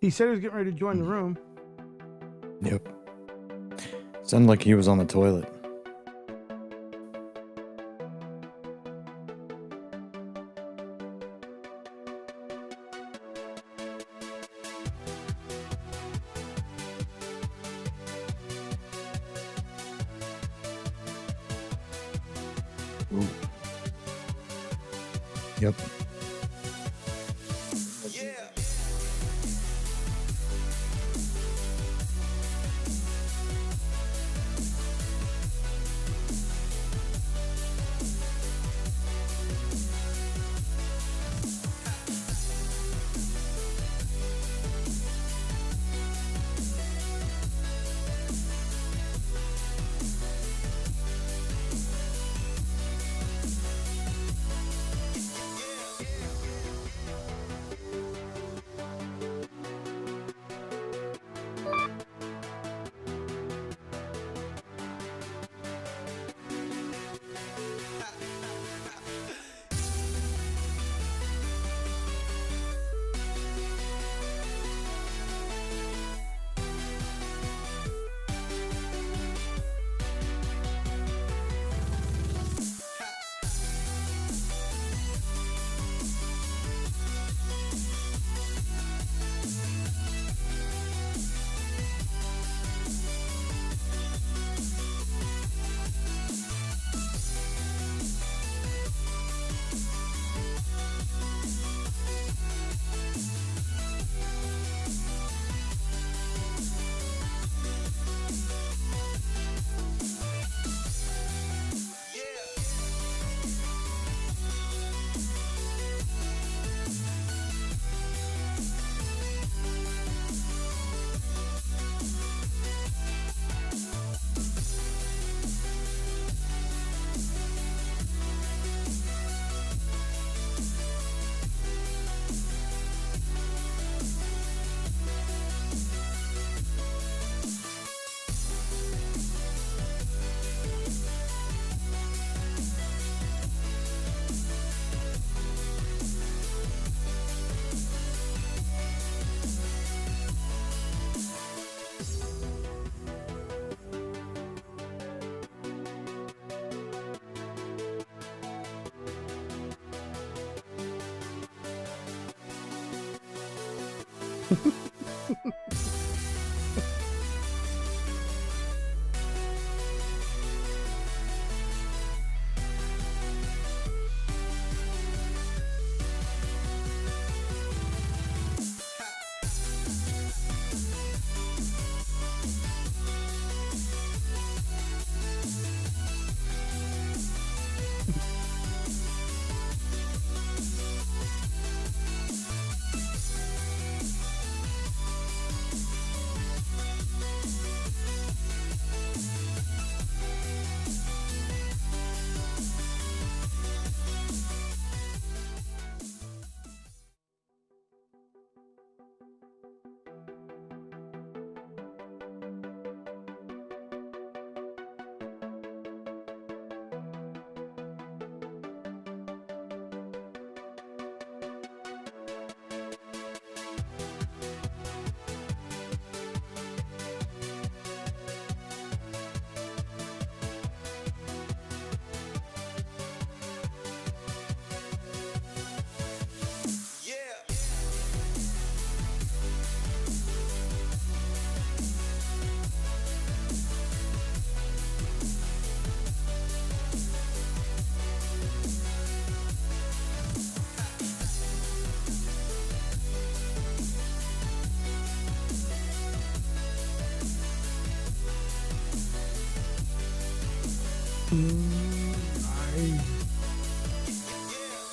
He said he was getting ready to join the room. Yep. Sounded like he was on the toilet. Ooh. Yep.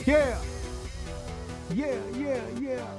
Yeah. Yeah, yeah, yeah.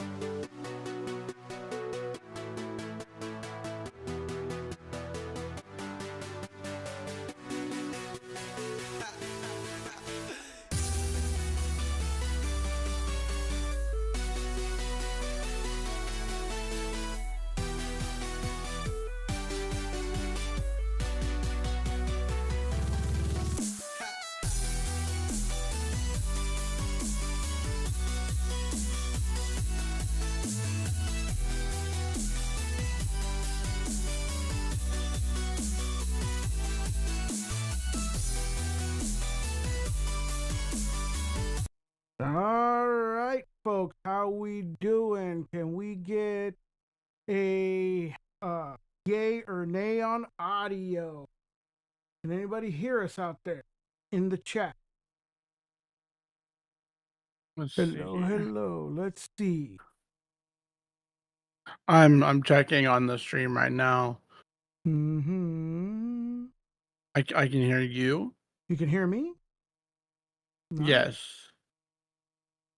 folks? How we doing? Can we get a yay or nay on audio? Can anybody hear us out there in the chat? Let's Hello, see. hello. Let's see. I'm checking on the stream right now. Mm-hmm. I can hear you. You can hear me? Nice. Yes.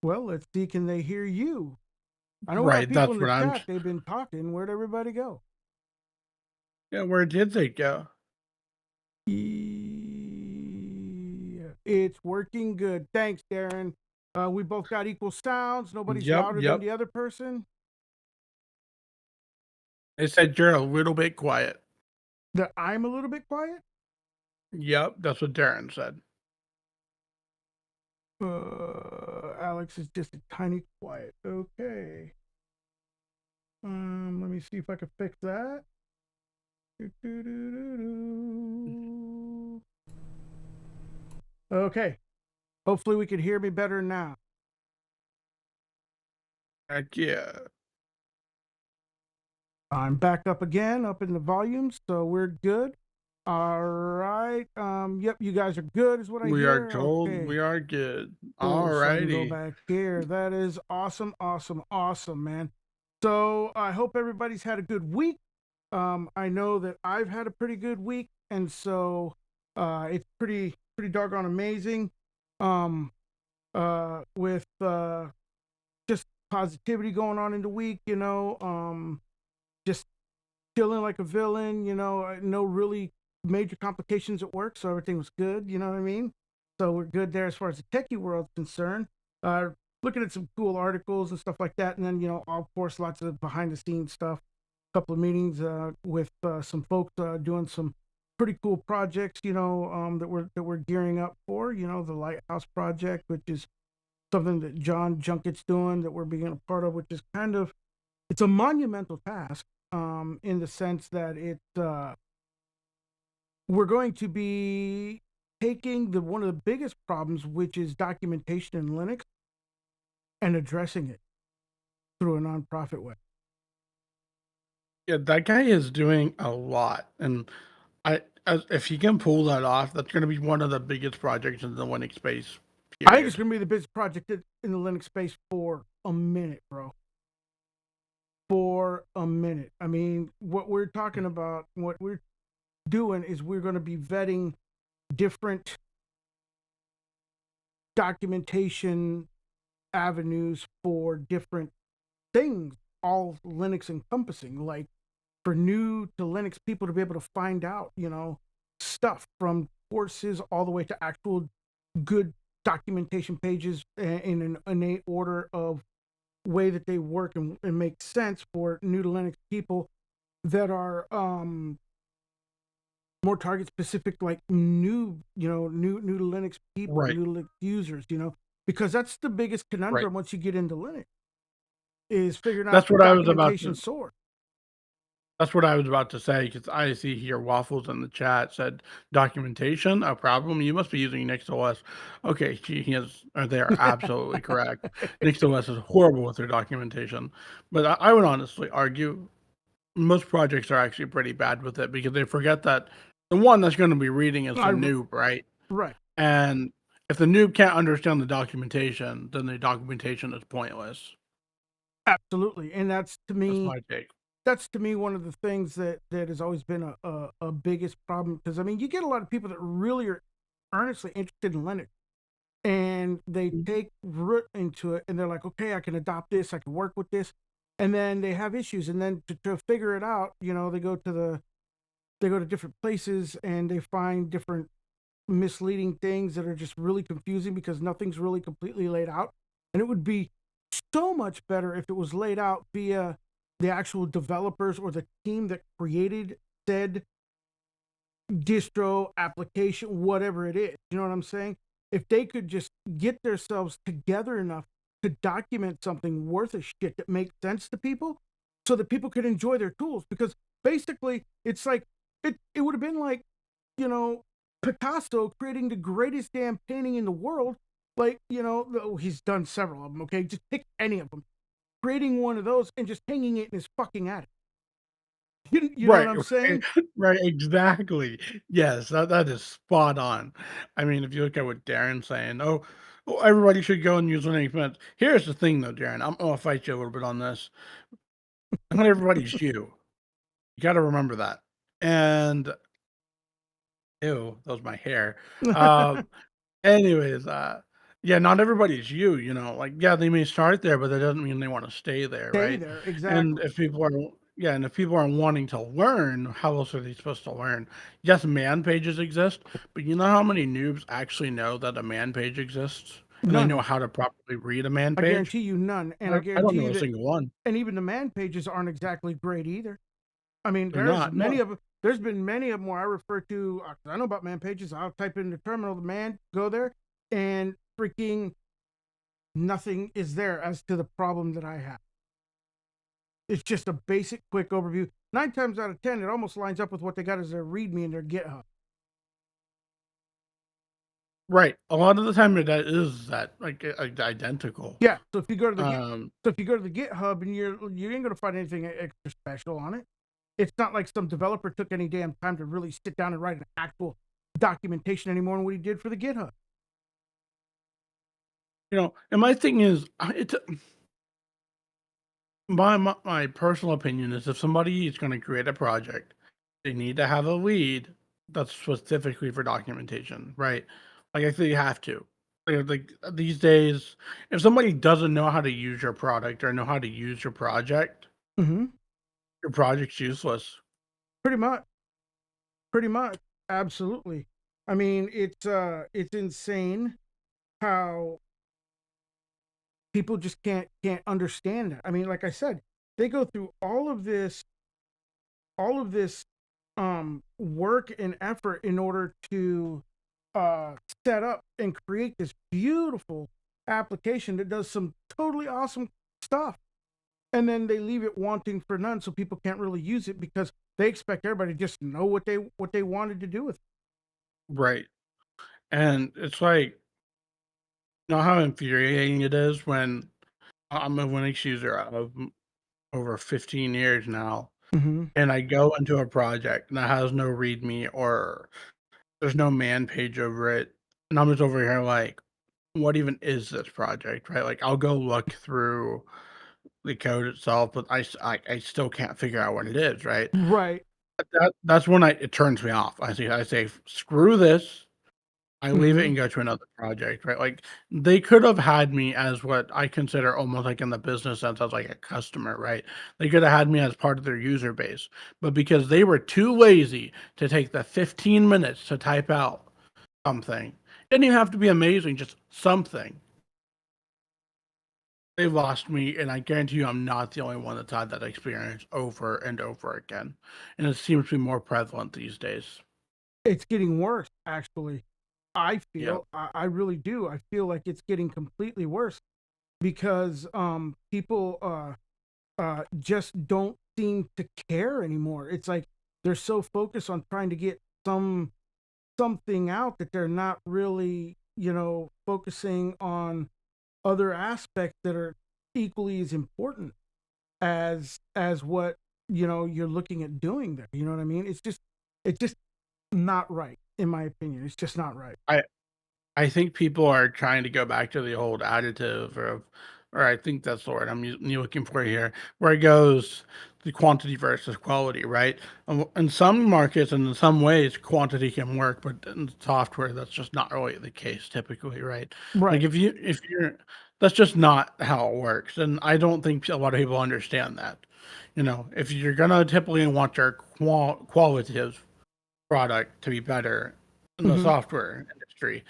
Well, let's see. Can they hear you? I know we got Right. people That's in the what I'm. chat. They've been talking. Where'd everybody go? Yeah. Where did they go? Yeah, it's working good. Thanks, Darren. We both got equal sounds. Nobody's Yep, louder than the other person. They said you're a little bit quiet. That I'm a little bit quiet. Yep. That's what Darren said. Alex is just a tiny quiet. Okay. Let me see if I can fix that. Okay. Hopefully we can hear me better now. Heck yeah. I'm back up again, up in the volume, so we're good. All right. Yep, you guys are good, is what I We hear. are told Okay. we are good. Cool, so I can go Alrighty. back here. That is awesome, awesome, awesome, man. So I hope everybody's had a good week. I know that I've had a pretty good week, and so it's pretty doggone amazing. With just positivity going on in the week, you know, just feeling like a villain, you know, no really major complications at work, so everything was good, you know what I mean? So we're good there as far as the techie world's concerned. Looking at some cool articles and stuff like that, and then, you know, of course, lots of behind the scenes stuff. A couple of meetings with some folks doing some pretty cool projects, you know, that we're gearing up for, you know, the Lighthouse Project, which is something that John Junkett's doing that we're being a part of, which is kind of, it's a monumental task. In the sense that we're going to be taking one of the biggest problems, which is documentation in Linux, and addressing it through a nonprofit way. Yeah, that guy is doing a lot, and if he can pull that off, that's going to be one of the biggest projects in the Linux space. I think it's going to be the biggest project in the Linux space for a minute, bro. For a minute. I mean, what we're talking about, what we're doing is we're going to be vetting different documentation avenues for different things, all Linux encompassing, like for new to Linux people to be able to find out, you know, stuff from courses all the way to actual good documentation pages in an innate order of way that they work and make sense for new to Linux people that are more target specific, like new to Linux people, Right. new to Linux users, you know, because that's the biggest conundrum Right. once you get into Linux is figuring out That's what I was about documentation to. source. That's what I was about to say, because I see here Waffles in the chat said documentation a problem. You must be using NixOS. Okay, they are absolutely correct. NixOS is horrible with their documentation, but I would honestly argue most projects are actually pretty bad with it because they forget that the one that's going to be reading is the noob, right? Right. And if the noob can't understand the documentation, then the documentation is pointless. Absolutely, and that's to That's me. my take. That's to me one of the things that has always been a biggest problem, because I mean you get a lot of people that really are earnestly interested in Linux, and they take root into it, and they're like, okay, I can adopt this, I can work with this, and then they have issues, and then to figure it out, you know, they go to different places and they find different misleading things that are just really confusing because nothing's really completely laid out, and it would be so much better if it was laid out via the actual developers or the team that created said distro, application, whatever it is. You know what I'm saying? If they could just get themselves together enough to document something worth a shit that makes sense to people so that people could enjoy their tools. Because basically, it's like, it would have been like, you know, Picasso creating the greatest damn painting in the world, Like, he's done several of them. Okay, just pick any of them. Creating one of those and just hanging it in his fucking attic. You know what Right, I'm right, saying? right, exactly. Yes, that is spot on. I mean, if you look at what Darren's saying, "Oh, everybody should go and use learning experiments." Here's the thing though, Darren, I'm gonna fight you a little bit on this. Not everybody's you. You gotta remember that. And ew, that was my hair. Um, anyways, yeah, not everybody's you, like, yeah, they may start there, but that doesn't mean they wanna stay there, Stay right? there, And exactly. if people are yeah, and if people are wanting to learn, how else are they supposed to learn? Yes, man pages exist, but you know how many noobs actually know that a man page exists? And they know None. how to properly read a man I page? guarantee you none, and I I don't guarantee know you a that, single one. and even the man pages aren't exactly great either. I mean, They're not, no. there's been many of them where I refer to, 'cause I know about man pages. I'll type in the terminal, the man, go there, and freaking nothing is there as to the problem that I have. It's just a basic, quick overview. 9 times out of 10, it almost lines up with what they got as their README in their GitHub. Right, a lot of the time that is that, like, identical. Yeah. So if you go to the Um GitHub, and you ain't gonna find anything extra special on it. It's not like some developer took any damn time to really sit down and write an actual documentation anymore than what he did for the GitHub. And my thing is, it's my personal opinion is if somebody is gonna create a project, they need to have a lead that's specifically for documentation, right? Like, I think you have to. These days, if somebody doesn't know how to use your product or know how to use Mm-hmm. your project's useless. Pretty much. Pretty much. Absolutely. I mean, it's insane how people just can't understand that. I mean, like I said, they go through all of this work and effort in order to set up and create this beautiful application that does some totally awesome stuff. And then they leave it wanting for none, so people can't really use it because they expect everybody to just know what they wanted to do with it. Right. And it's like, how infuriating it is when I'm a Linux user of over 15 years now, Mm-hmm. and I go into a project that has no README or there's no man page over it, and I'm just over here like, "What even is this project?" Right? Like, I'll go look through the code itself, but I still can't figure out what it is, right? Right. That's when it turns me off. I say, "Screw this." I leave it Mm-hmm. and go to another project, right? Like, they could have had me as what I consider almost like in the business sense as like a customer, right? They could have had me as part of their user base, but because they were too lazy to take the 15 minutes to type out something, it didn't even have to be amazing, just something. They lost me, and I guarantee you I'm not the only one that's had that experience over and over again. And it seems to be more prevalent these days. It's getting worse, actually. Yep. I really do. I feel like it's getting completely worse because people just don't seem to care anymore. It's like they're so focused on trying to get something out that they're not really, focusing on other aspects that are equally as important as what you're looking at doing there. You know what I mean? It's just not right, in my opinion. It's just not right. I I think people are trying to go back to the old additive or I think that's the word looking for here, where it goes the quantity versus quality, right? In some markets and in some ways, quantity can work, but in software, that's just not really the case typically, right? Like Right. if you're, that's just not how it works, and I don't think a lot of people understand that. If you're gonna typically want your qualitative product to be better in the Hmm. software industry,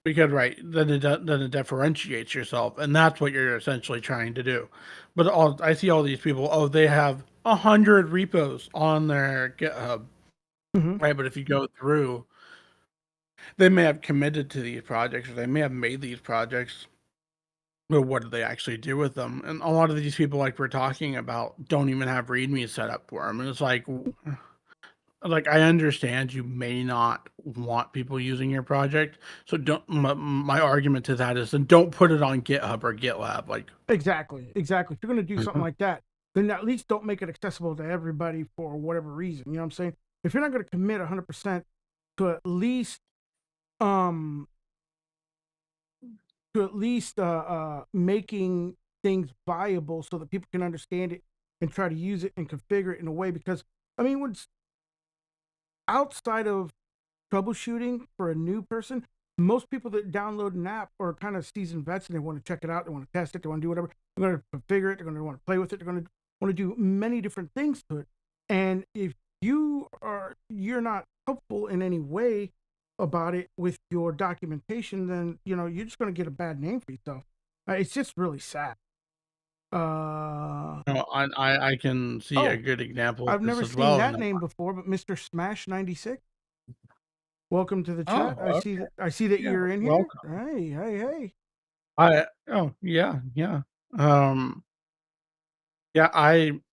because right, then it differentiates yourself, and that's what you're essentially trying to do. But I see all these people, oh, they have 100 repos on their GitHub, Hmm. right? But if you go through, they may have committed to these projects, or they may have made these projects, but what do they actually do with them? And a lot of these people, like we're talking about, don't even have README set up for them, and it's like, like, I understand you may not want people using your project, so don't my argument to that is then don't put it on GitHub or GitLab, like Exactly, exactly. If you're gonna do something Mhm. like that, then at least don't make it accessible to everybody for whatever reason. You know what I'm saying? If you're not gonna commit 100% to at least um making things viable so that people can understand it and try to use it and configure it in a way, because I mean, when outside of troubleshooting for a new person, most people that download an app are kind of seasoned vets and they want to check it out, they want to test it, they want to do whatever, they're going to configure it, they're going to want to play with it, they're going to want to do many different things to it. And if you're not helpful in any way about it with your documentation, then you're just going to get a bad name for yourself. It's just really sad. No, I can see a Oh, good example of I've this never as seen well, that name before, but Mr. Smash 96. Welcome to the Oh, chat. okay. I see that Yeah, you're in here. welcome. Hey, hey, hey. Yeah, yeah. Um, yeah, I'm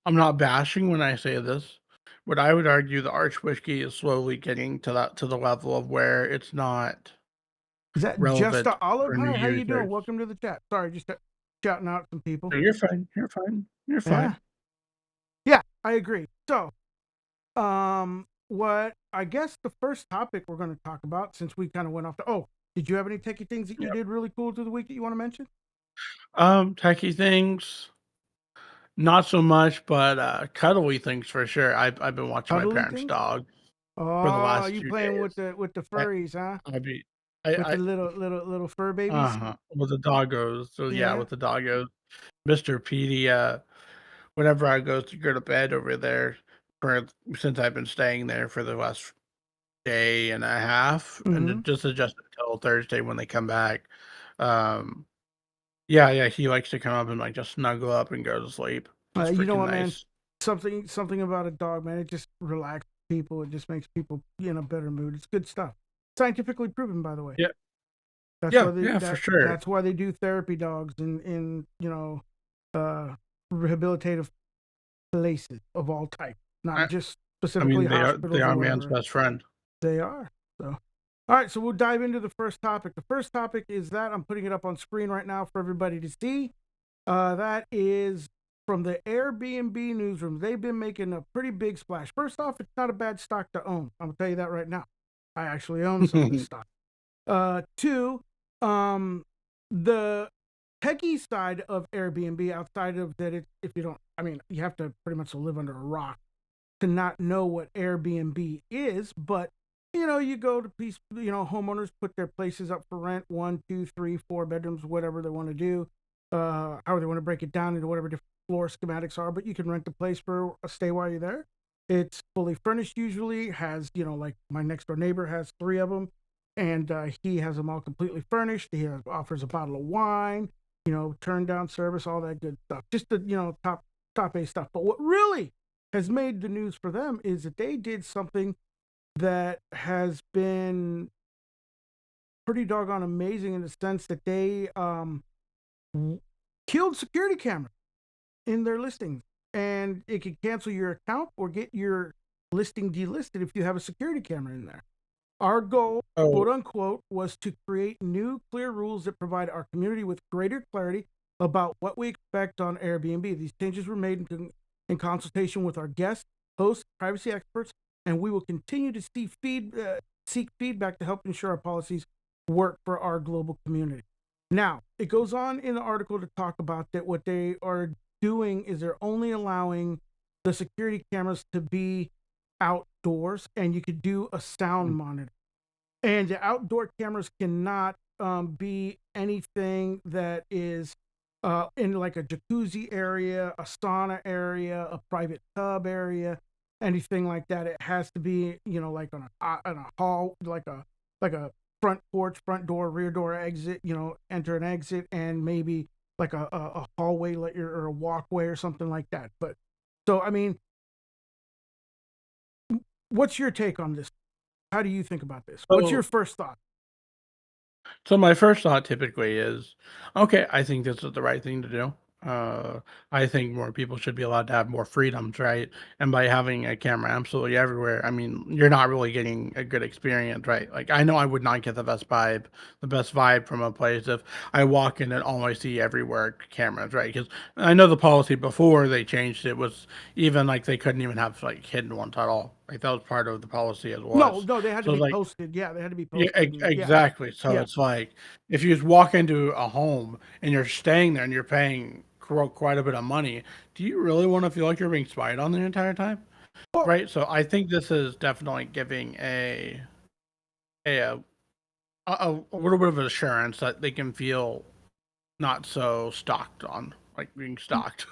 not bashing when I say this, but I would argue the Arch Whiskey is slowly getting to the level of where it's not Is that just relevant a olive? for new Hi, how you doing? users. Welcome to the chat. Sorry, just shouting out some people. No, you're fine, you're fine, you're Yeah, fine. yeah, I agree. So, what I guess the first topic we're going to talk about, since we kind of went off the, did you have any techie things that you Yeah. did really cool through the week that you want to mention? Techie things, not so much, but, cuddly things for sure. I've been watching my Cuddly parents' things? dog for the Oh, last you few playing days. with the I furries, huh? I be With the I little fur babies? Uh-huh, with the doggos. So, yeah, Yeah. with the doggos. Mr. Petey, whenever I go to bed over there for since I've been staying there for the last day and a half, and Mm-hmm. then just until Thursday when they come back, um, yeah, yeah, he likes to come up and, like, just snuggle up and go to sleep. It's You know freaking what, man? nice. Something about a dog, man. It just relaxes people. It just makes people be in a better mood. It's good stuff. Scientifically proven, by the way. Yeah, That's yeah, why they yeah, for sure. that's why they do therapy dogs in uh rehabilitative places of all types, not I just I specifically mean, they hospitals or are man's whatever. best friend. They are. So, all right. So we'll dive into the first topic. The first topic is that I'm putting it up on screen right now for everybody to see. That is from the Airbnb newsroom. They've been making a pretty big splash. First off, it's not a bad stock to own. I'm gonna tell you that right now. I actually own some of this stock. Two, the techie side of Airbnb, outside of that, if you don't, I mean, you have to pretty much live under a rock to not know what Airbnb is, but you go to homeowners put their places up for rent, 1, 2, 3, 4 bedrooms, whatever they want to do, however they want to break it down into whatever different floor schematics are, but you can rent the place for a stay while you're there. It's fully furnished usually, has, like my next door neighbor has 3 of them, and he has them all completely furnished. He offers a bottle of wine, turn down service, all that good stuff. Just the, top A stuff. But what really has made the news for them is that they did something that has been pretty doggone amazing, in the sense that they killed security cameras in their listings, and it could cancel your account or get your listing delisted if you have a security camera in there. Our goal, Oh, quote unquote, was to create new, clear rules that provide our community with greater clarity about what we expect on Airbnb. These changes were made in consultation with our guests, hosts, privacy experts, and we will continue to seek feedback to help ensure our policies work for our global community. Now, it goes on in the article to talk about that what they are doing is they're only allowing the security cameras to be outdoors, and you could do a sound monitor. And the outdoor cameras cannot be anything that is in like a jacuzzi area, a sauna area, a private tub area, anything like that. It has to be, like on a hall, like a front porch, front door, rear door exit, enter and exit, and maybe like a hallway or a walkway or something like that. But so, I mean, what's your take on this? How do you think about this? What's your so first thought? so my first thought typically is, okay, I think this is the right thing to do. Uh, I think more people should be allowed to have more freedoms, right? And by having a camera absolutely everywhere, I mean, you're not really getting a good experience, right? Like, I know I would not get the best vibe from a place if I walk in and all I see everywhere cameras, right? Because I know the policy before they changed it was even like they couldn't even have like hidden ones at all. Like that was part of the policy as No, was. no, they had to So be it's like, posted. Yeah, they had to be yeah, posted. And yeah, exactly. So yeah. it's like if you just walk into a home and you're staying there and you're paying quite a bit of money, do you really want to feel like you're being spied on the entire time? Well, Right. So I think this is definitely giving a a, a little bit of assurance that they can feel not so stalked on, like being stalked.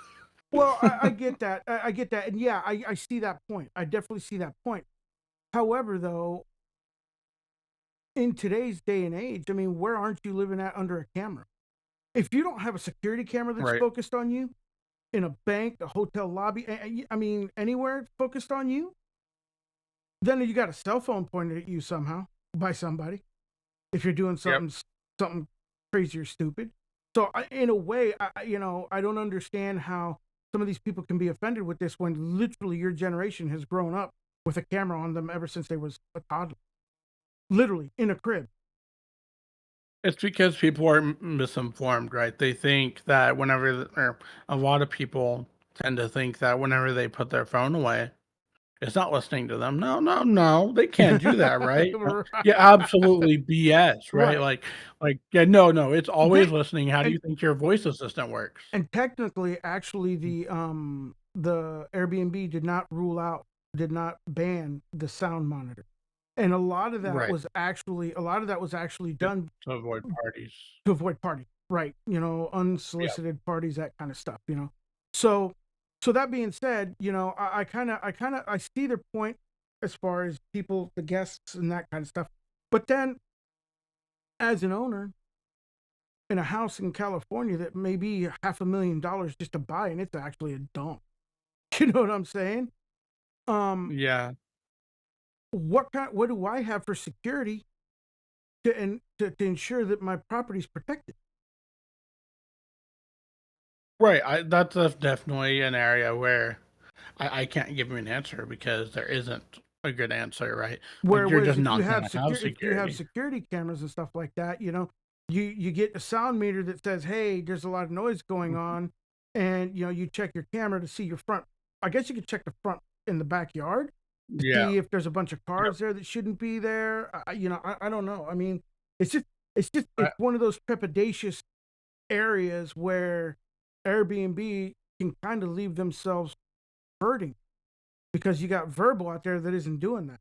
well, I get that. I get that, and yeah, I see that point. I definitely see that point. However, though, in today's day and age, I mean, where aren't you living at under a camera? If you don't have a security camera that's Right. focused on you in a bank, a hotel lobby, I mean, anywhere focused on you, then you got a cell phone pointed at you somehow by somebody. If you're doing Yep. something crazy or stupid, so in a way, I don't understand how some of these people can be offended with this when literally your generation has grown up with a camera on them ever since they was a toddler, literally in a crib. It's because people are misinformed, right? They think that or a lot of people tend to think that whenever they put their phone away, it's not listening to them. No, no, no, they can't do that, right? Yeah, absolutely BS, right? Right. Yeah, no, no, it's always They listening. How do and you think your voice assistant works? and technically, actually, the Airbnb did not ban the sound monitor, and Right. a lot of that was actually Just done to avoid parties. to avoid party, right? Yeah. Unsolicited parties, that kind of stuff. So so that being said, I see their point as far as people, the guests, and that kind of stuff. But then, as an owner in a house in California that may be $500,000 just to buy, and it's actually a dump. You know what I'm saying? Um, Yeah. what do I have for security to ensure that my property is protected? Right. That's definitely an area where I can't give you an answer because there isn't a good answer, right? Like you're Whereas just not gonna have if you have security. security cameras and stuff like that, you get a sound meter that says, "Hey, there's a lot of noise going on," and you check your camera to see your front. I guess you could check the front in the backyard to Yeah. see if there's a bunch of Yep. cars there that shouldn't be there. I don't know. I mean, I, it's one of those trepidatious areas where Airbnb can kind of leave themselves hurting because you got verbal out there that isn't doing that.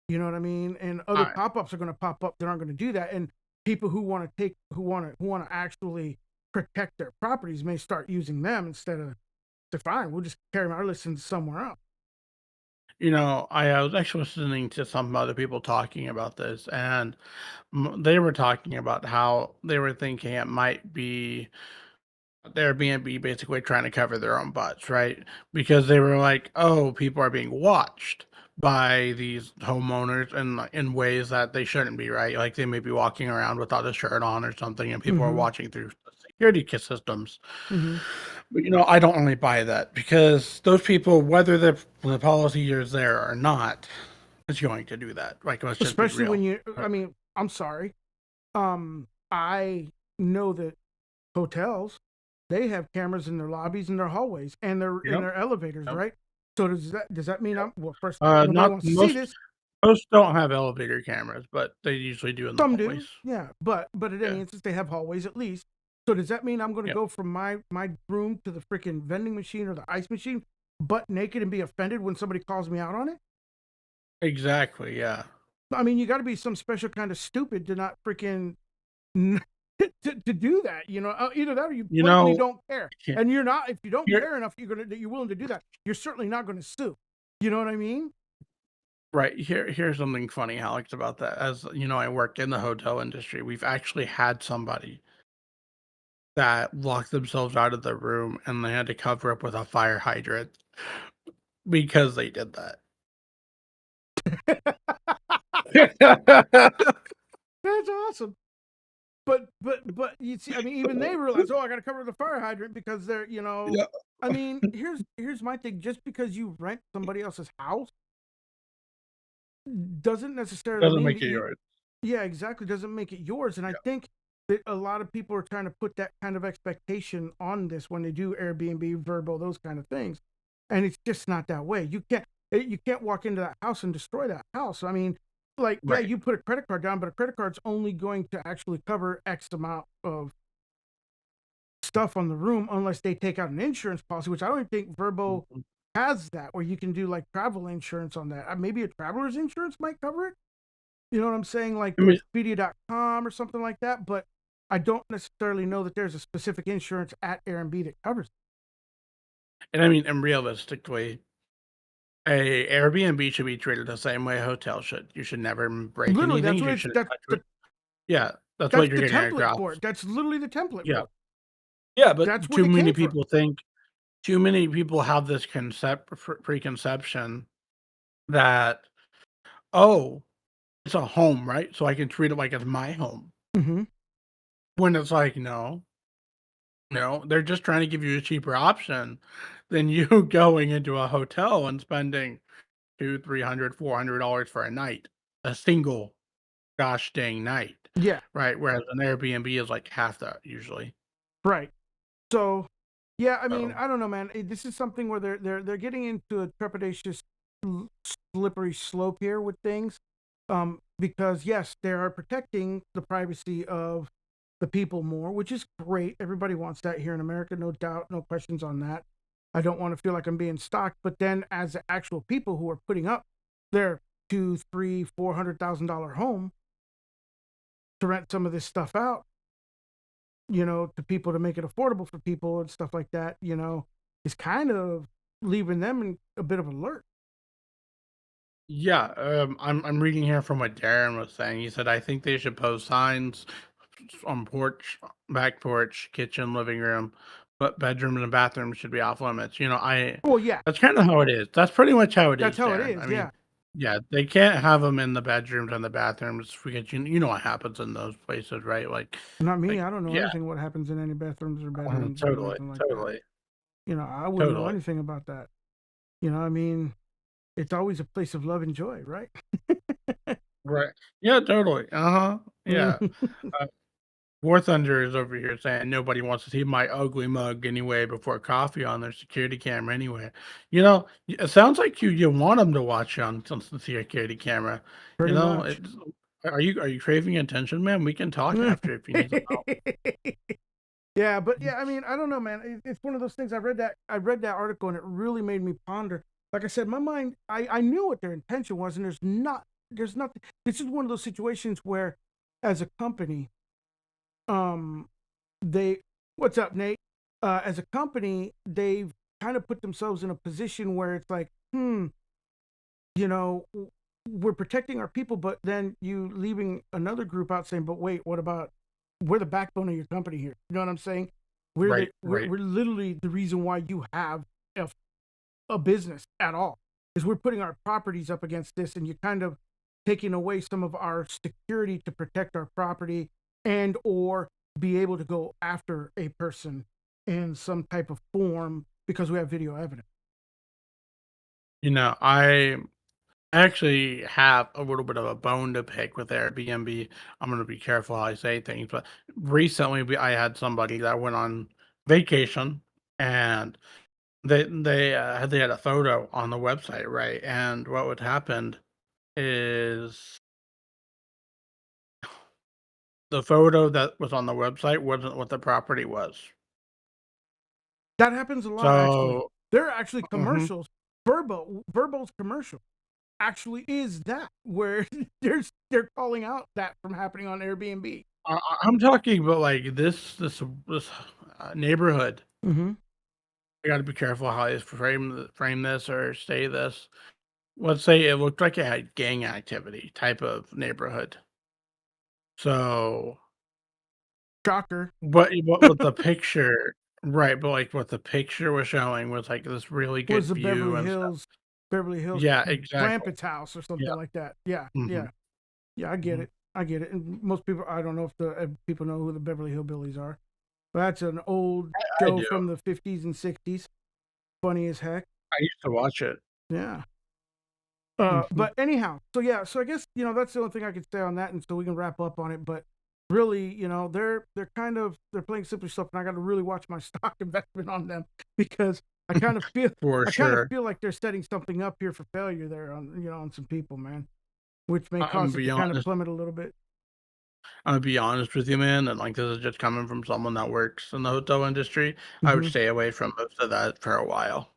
You know what I mean? And other I pop-ups are going to pop up that aren't going to do that. And people who want to actually protect their properties may start using them instead of fine. We'll just carry our listens somewhere else. I was actually listening to some other people talking about this, and they were talking about how they were thinking it might be Airbnb basically trying to cover their own butts, right? Because they were like, "Oh, people are being watched by these homeowners in ways that they shouldn't be, right? Like they may be walking around without a shirt on or something, and people are Mm-hmm. watching through the security systems." Mm-hmm. But I don't really buy that because those people, whether the policy is there or not, is going to do that. Like, let's just be Especially when real. you. I mean, I'm sorry. I know that hotels they have cameras in their lobbies and their hallways and Yep. their elevators, Yep. right? So does that mean Yep. I'm well? First off, nobody Not wants to see most this. most don't have elevator cameras, but they usually do in the Some hallways. do, yeah, but at any Yeah. instance, they have hallways at least. So does that mean I'm going to Yeah. go from my room to the freaking vending machine or the ice machine, butt naked, and be offended when somebody calls me out on it? Exactly. Yeah. I mean, you got to be some special kind of stupid to not freaking to do that. Either that or you You blatantly know, don't care. he- And you're not. If you don't here, care enough, that you're willing to do that. You're certainly not going to sue. You know what I mean? right here's something funny, Alex, about that. As you know, I work in the hotel industry. We've actually had somebody that locked themselves out of the room and they had to cover up with a fire hydrant because they did that. That's awesome. but you see, I mean, even they realize, oh, I got to cover the fire hydrant because they're, Yeah. I mean, here's my thing. Just because you rent somebody else's house doesn't necessarily Doesn't mean make that it you, yours. yeah, exactly, doesn't make it yours. And I Yeah. think that a lot of people are trying to put that kind of expectation on this when they do Airbnb, Verbo, those kind of things, and it's just not that way. You can't walk into that house and destroy that house. I mean, like, yeah, Right. you put a credit card down, but a credit card's only going to actually cover X amount of stuff on the room unless they take out an insurance policy, which I don't think Verbo Mhm. has that, where you can do like travel insurance on that. Maybe a traveler's insurance might cover it. You know what I'm saying? Like I mean, Expedia.com or something like that. But I don't necessarily know that there's a specific insurance at Airbnb that covers it. and realistically, a Airbnb should be treated the same way a hotel should. You should never break Literally, anything. that's what You it's shouldn't touch it. Yeah, that's that's what you're the getting template across. for it. That's literally the template Yeah. for it. Yeah, but That's where they came from. too many people have this preconception that, "Oh, it's a home, right? So I can treat it like it's my home." Hmm. When it's like, "No, no, they're just trying to give you a cheaper option than you going into a hotel and spending 2, 300, $400 for a night, a single gosh dang night, Yeah, right? Whereas an Airbnb is like half that usually. right. So, yeah, I mean, So, I don't know, man. This is something where they're getting into a trepidatious, slippery slope here with things, because yes, they are protecting the privacy of the people more, which is great. Everybody wants that here in America, no doubt, no questions on that. I don't want to feel like I'm being stalked, but then as the actual people who are putting up their two, three, $400,000 home to rent some of this stuff out, to people to make it affordable for people and stuff like that, is kind of leaving them in a bit of alert. yeah, I'm reading here from what Darren was saying. He said, "I think they should post signs on porch, back porch, kitchen, living room, but bedroom and bathroom should be off limits." Well, yeah, That's kind of how it is. That's pretty much how it that's is, how it Darren. is. I mean, Yeah. yeah, they can't have them in the bedrooms and the bathrooms because you know what happens in those places, right? Not me. Like I don't know yeah, anything what happens in any bathrooms or bedrooms or totally, nothing like that. totally, I wouldn't know totally. anything about that. I mean, it's always a place of love and joy, right? Right. Yeah, totally. Uh-huh. Yeah. Uh, War Thunder is over here saying nobody wants to see my ugly mug anyway before coffee on their security camera anyway. It sounds like you want them to watch you on the security camera. Pretty much. It's are you craving attention, man? We can talk after if you need some help. Yeah, but yeah, I mean, I don't know, man. It's one of those things. I read that article and it really made me ponder. Like I said, my mind, I knew what their intention was, and there's nothing. This is one of those situations where, as a company, um, they, what's up, Nate? As a company, they've kind of put themselves in a position where it's like, you know, we're protecting our people, but then you leaving another group out saying, but wait, what about, we're the backbone of your company here. You know what I'm saying? Right, right. We're literally the reason why you have a, a business at all, is we're putting our properties up against this, and you're kind of taking away some of our security to protect our property and or be able to go after a person in some type of form because we have video evidence. I actually have a little bit of a bone to pick with Airbnb. I'm gonna be careful how I say things, but recently I had somebody that went on vacation and they had a photo on the website, right? And what would happen is the photo that was on the website wasn't what the property was. That happens a lot, actually. So, There are actually mhm, commercials. Verbo's commercial actually is that, where they're calling out that from happening on Airbnb. I'm talking about like this neighborhood. Mm-hmm. I got to be careful how I frame this or say this. Let's say it looked like it had gang activity type of neighborhood. So, Shocker. but what the picture, right? But like what the picture was showing was like this really Was good the view and stuff. Beverly Hills Yeah, exactly. Clampett's house or Yeah. something like that. Yeah, Hmm. yeah, yeah. I get it. I get it. And most people, I don't know if people know who the Beverly Hillbillies are, but that's an old I show do. from the 50s and 60s. Funny as heck. I used to watch it. Yeah. Mhm. But anyhow, so yeah, so I guess that's the only thing I could say on that, and so we can wrap up on it. But really, they're kind of they're playing simply stuff, and I got to really watch my stock investment on them because I kind of feel For sure. like they're setting something up here for failure there on on some people, man, which may I'm gonna cause it be to kind of honest. plummet a little bit. I'm gonna be honest with you, man, and like this is just coming from someone that works in the hotel industry. I would Hmm. stay away from most of that for a while.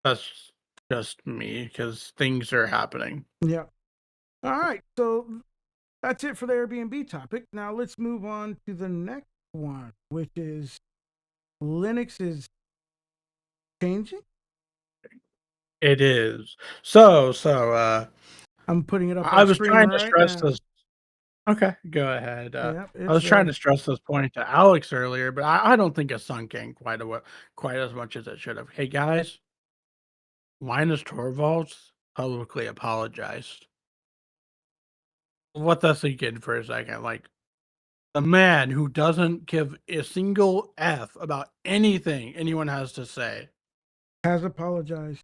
That's just me because things are happening. Yeah. All right. So that's it for the Airbnb topic. Now let's move on to the next one, which is Linux is changing. It is. So I'm putting it up I on was screen trying to right stress now. this. Okay, go ahead. Yeah, I it's was trying there. to stress this point to Alex earlier, but I don't think it's sunk in quite as much as it should have. Hey guys, Linus Torvalds publicly apologized. Let that sink in for a second. Like the man who doesn't give a single F about anything anyone has to say Has apologized.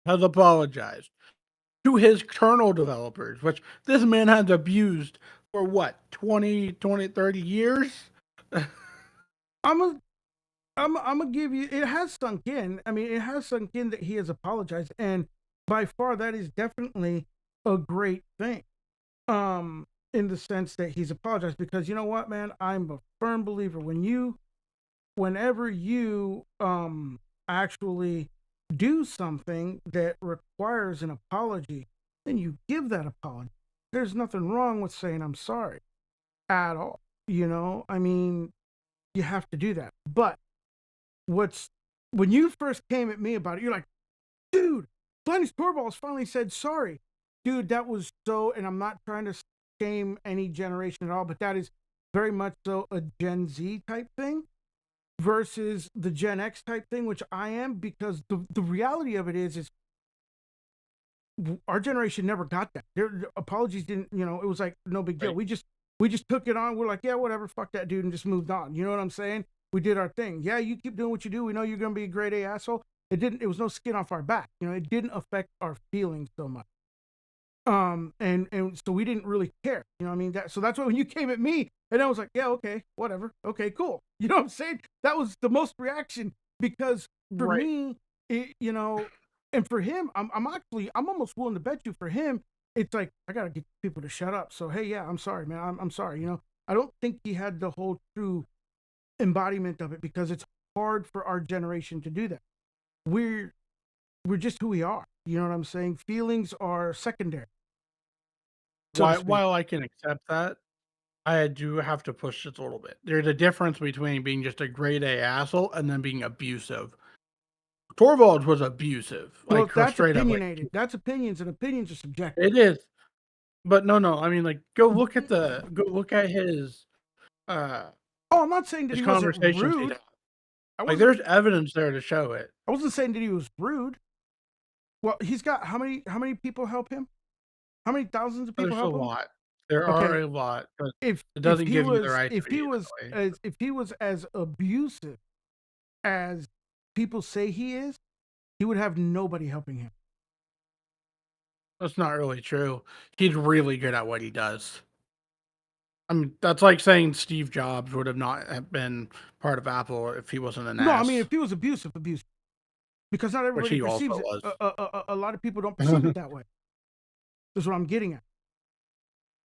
has apologized to his kernel developers, which this man has abused for what, 30 years? I'm a, I'm gonna give you. It has sunk in. I mean, it has sunk in that he has apologized, and by far that is definitely a great thing. In the sense that he's apologized because you know what, man, I'm a firm believer whenever you actually do something that requires an apology, then you give that apology. There's nothing wrong with saying I'm sorry at all. I mean, you have to do that. But what's when you first came at me about it, you're like, dude, Glennis Torvalds finally said sorry. Dude, that was so, and I'm not trying to shame any generation at all, but that is very much so a Gen Z type thing versus the Gen X type thing, which I am, because the reality of it is our generation never got that. Their apologies didn't, it was like no big deal. Right. We just took it on. We're like, yeah, whatever, fuck that dude, and just moved on. You know what I'm saying? We did our thing. Yeah, you keep doing what you do. We know you're gonna be a grade A asshole. It was no skin off our back. It didn't affect our feelings so much. And so we didn't really care. You know what I mean? So that's why when you came at me, and I was like, yeah, okay, whatever. Okay, cool. You know what I'm saying? That was the most reaction because for Right. me, and for him, I'm almost willing to bet you for him, it's like I gotta get people to shut up. So hey, yeah, I'm sorry, man. I'm sorry. I don't think he had the whole true embodiment of it because it's hard for our generation to do that. We're we're just who we are. You know what I'm saying? Feelings are secondary, so to speak. While I can accept that, I do have to push this a little bit. There's a difference between being just a grade A asshole and then being abusive. Torvalds was abusive, Well, like that's straight up, like opinionated. That's opinions, and opinions are subjective. it is. But no, I mean, like, go look at uh Oh, I'm not saying that his he wasn't conversations he's rude. had. I Like, wasn't. there's evidence there to show it. I wasn't saying that he was rude. Well, he's got how many people help him? How many thousands of people There's a help him? lot. There are Okay, a lot, but it if doesn't he give you the was right to if be he was that way. as if he was as abusive as people say he is, he would have nobody helping him. That's not really true. He's really good at what he does. I mean, that's like saying Steve Jobs would have not have been part of Apple if he wasn't an No, I mean ass, if he was abusive, because not which everybody he also perceives it. was. A lot of people don't perceive it that way. That's what I'm getting at.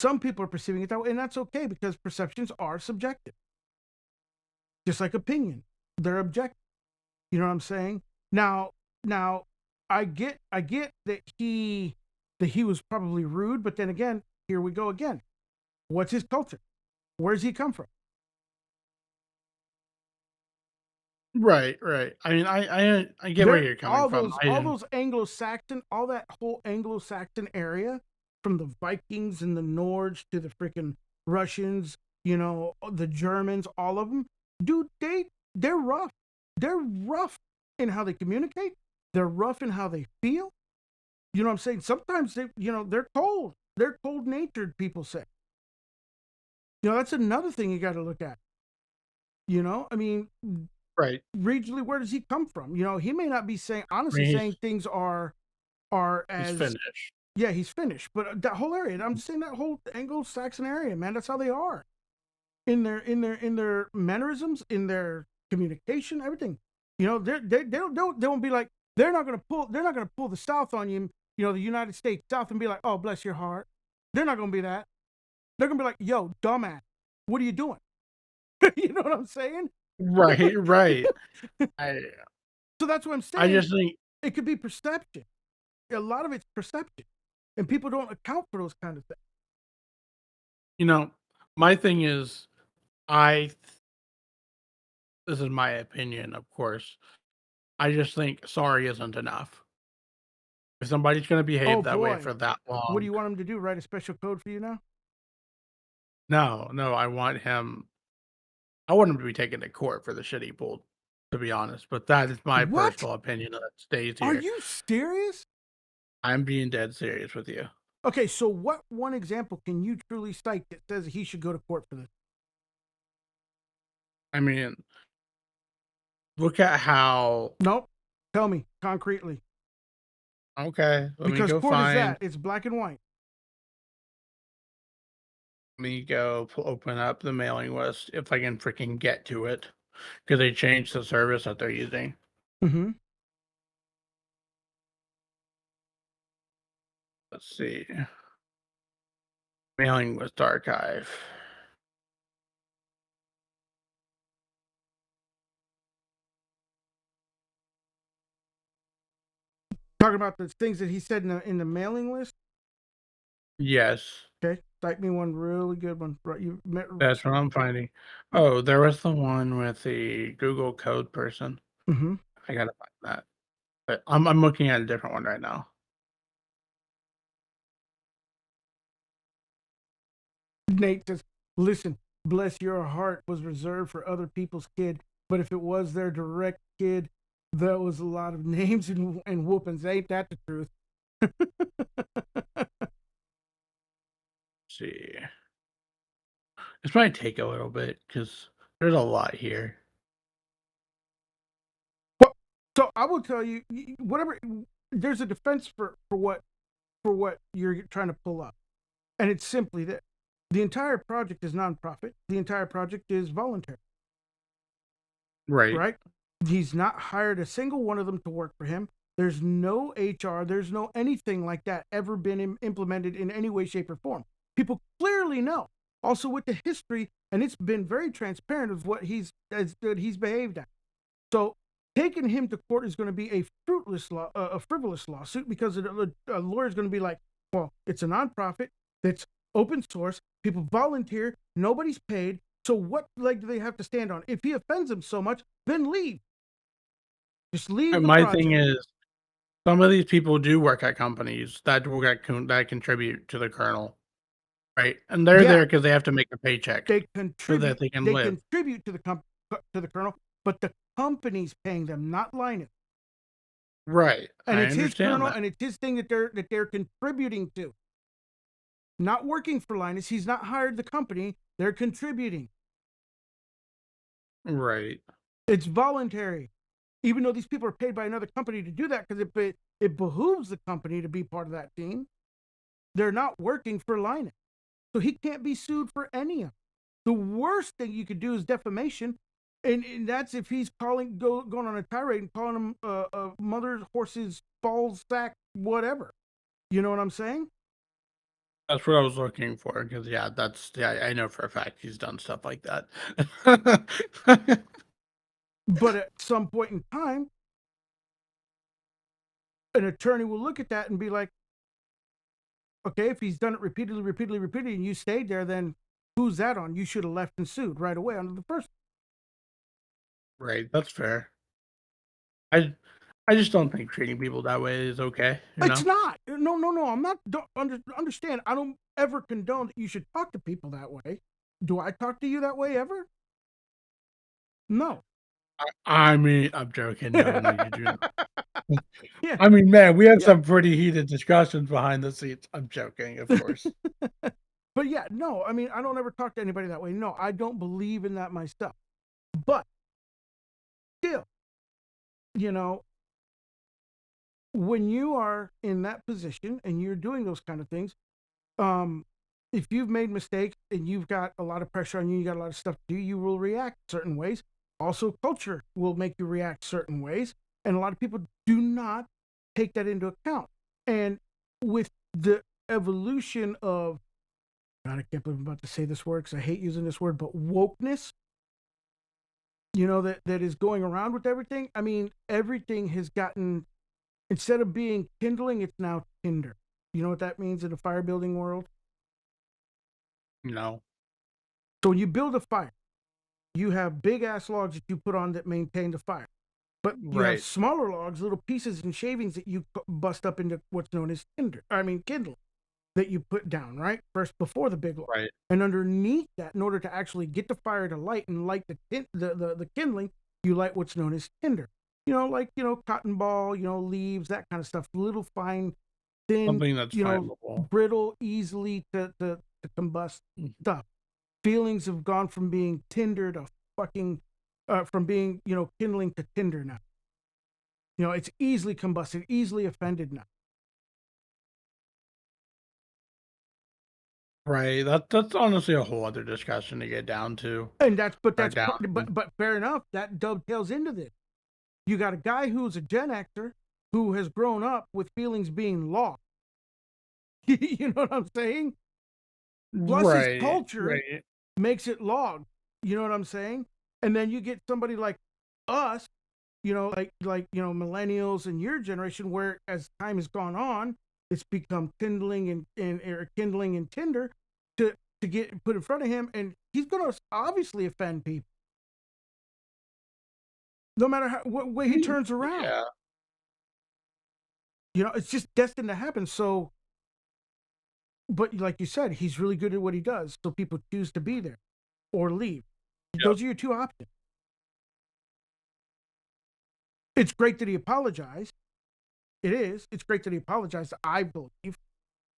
Some people are perceiving it that way, and that's okay because perceptions are subjective, just like opinion. They're objective. You know what I'm saying? Now, I get that he was probably rude, but then again, here we go again. What's his culture? Where's he come from? Right, right. I mean, I get where There, you're coming from. all those Anglo-Saxon, all that whole Anglo-Saxon area, from the Vikings and the Nords to the freaking Russians, the Germans, all of them, dude, they're rough. They're rough in how they communicate. They're rough in how they feel. You know what I'm saying? Sometimes they're cold. They're cold-natured. People say. That's another thing you got to look at. I mean, Right. regionally, where does he come from? He may not be saying, I honestly, mean, saying things are he's as, Finnish. yeah, he's Finnish, but that whole area, I'm just saying that whole Anglo-Saxon area, man, that's how they are in their mannerisms, in their communication, everything. They won't be like, they're not gonna pull the South on you, the United States South, and be like, oh, bless your heart. They're not gonna be that. They're gonna be like, yo, dumbass, what are you doing? You know what I'm saying? Right, right. I So that's what I'm I saying. just think, It could be perception. A lot of it's perception, and people don't account for those kind of things. you know, my thing is, I this is my opinion, of course. I just think sorry isn't enough. If somebody's gonna Oh behave that way boy, for that what do long, you want them to do? Write a special code for you now? no, no, I want him to be taken to court for the shit he pulled, to be honest, but that is my What? personal opinion that stays Are here. you serious? I'm being dead serious with you. Okay, so what one example can you truly cite that says he should go to court for this? I mean, look at how Nope. Tell me concretely. okay, let me Because go court is find that. It's black and white. let me go open up the mailing list if I can freaking get to it, because they changed the service that they're using. Mm-hmm. Let's see. Mailing list archive. Talking about the things that he said in the mailing list. Yes, Okay, cite me one really good one. Right, you met. that's what I'm finding. Oh, there was the one with the Google code person. Mm-hmm. I gotta find that. But I'm looking at a different one right now. Nate says, "Listen, bless your heart was reserved for other people's kid, but if it was their direct kid, there was a lot of names and whoopings. Ain't that the truth?" Let's see. This might take a little bit because there's a lot here. Well, so I will tell you, whatever. There's a defense for what you're trying to pull up, and it's simply that the entire project is nonprofit. The entire project is voluntary, Right. right? He's not hired a single one of them to work for him. There's no HR. There's no anything like that ever been implemented in any way, shape, or form. People clearly know. Also, with the history, and it's been very transparent of what he's behaved at. So taking him to court is going to be a frivolous lawsuit because a lawyer is going to be like, well, it's a nonprofit that's open source. People volunteer. Nobody's paid. So what leg do they have to stand on? If he offends them so much, then leave. Just leave And the my thing project. is, some of these people do work at companies that that contribute to the kernel, right? And they're Yeah, there because they have to make a paycheck they so that contribute. they can They live. contribute to the kernel, but the company's paying them, not Linus. Right. And I it's his understand kernel, that. and it's his thing that they're contributing to. Not working for Linus. He's not hired the company. They're contributing. Right. It's voluntary. Even though these people are paid by another company to do that because it behooves the company to be part of that team, they're not working for Linus. So he can't be sued for any of it. The worst thing you could do is defamation. And that's if he's going on a tirade and calling him mother, horses, balls, sack, whatever. You know what I'm saying? That's what I was looking for. Because I know for a fact he's done stuff like that. But at some point in time, an attorney will look at that and be like, okay, if he's done it repeatedly, and you stayed there, then who's that on? You should have left and sued right away under the first. Right. That's fair. I I just don't think treating people that way is okay. It's not. No. I'm not. Understand. I don't ever condone that you should talk to people that way. Do I talk to you that way ever? No. I mean, I'm joking. No, no, you do not. Yeah. I mean, man, we had Yeah. some pretty heated discussions behind the scenes. I'm joking, of course. But yeah, no, I mean, I don't ever talk to anybody that way. No, I don't believe in that myself. But still, you know, when you are in that position and you're doing those kind of things, um, if you've made mistakes and you've got a lot of pressure on you, you got a lot of stuff to do, you will react certain ways. Also, culture will make you react certain ways. And a lot of people do not take that into account. And with the evolution of, God, I can't believe I'm about to say this word because I hate using this word, but wokeness, that is going around with everything. I mean, everything has gotten, instead of being kindling, it's now tinder. You know what that means in the fire building world? No. So when you build a fire, you have big ass logs that you put on that maintain the fire. But you have Right. smaller logs, little pieces and shavings that you bust up into what's known as kindle, that you put down, right? First before the big log. Right. And underneath that, in order to actually get the fire to light and light the kindling, you light what's known as tinder. Like, cotton ball, leaves, that kind of stuff. Little fine, thin, Something that's flammable. brittle, easily to combust Mhm. stuff. Feelings have gone from being tinder to fucking, from being, kindling to tinder now. It's easily combusted, easily offended now. Right. That's honestly a whole other discussion to get down to And that's, but or that's, down. but fair enough. That dovetails into this. You got a guy who's a Gen Xer who has grown up with feelings being lost. You know what I'm saying? Plus his Right. culture Right. makes it logged. You know what I'm saying? And then you get somebody like us, millennials and your generation, where as time has gone on, it's become kindling and kindling and Tinder to get put in front of him, and he's going to obviously offend people, no matter what way he turns around. Yeah. It's just destined to happen. So, but like you said, he's really good at what he does, so people choose to be there or leave. Yep. Those are your two options. It's great that he apologized. It is. It's great that he apologized, I believe.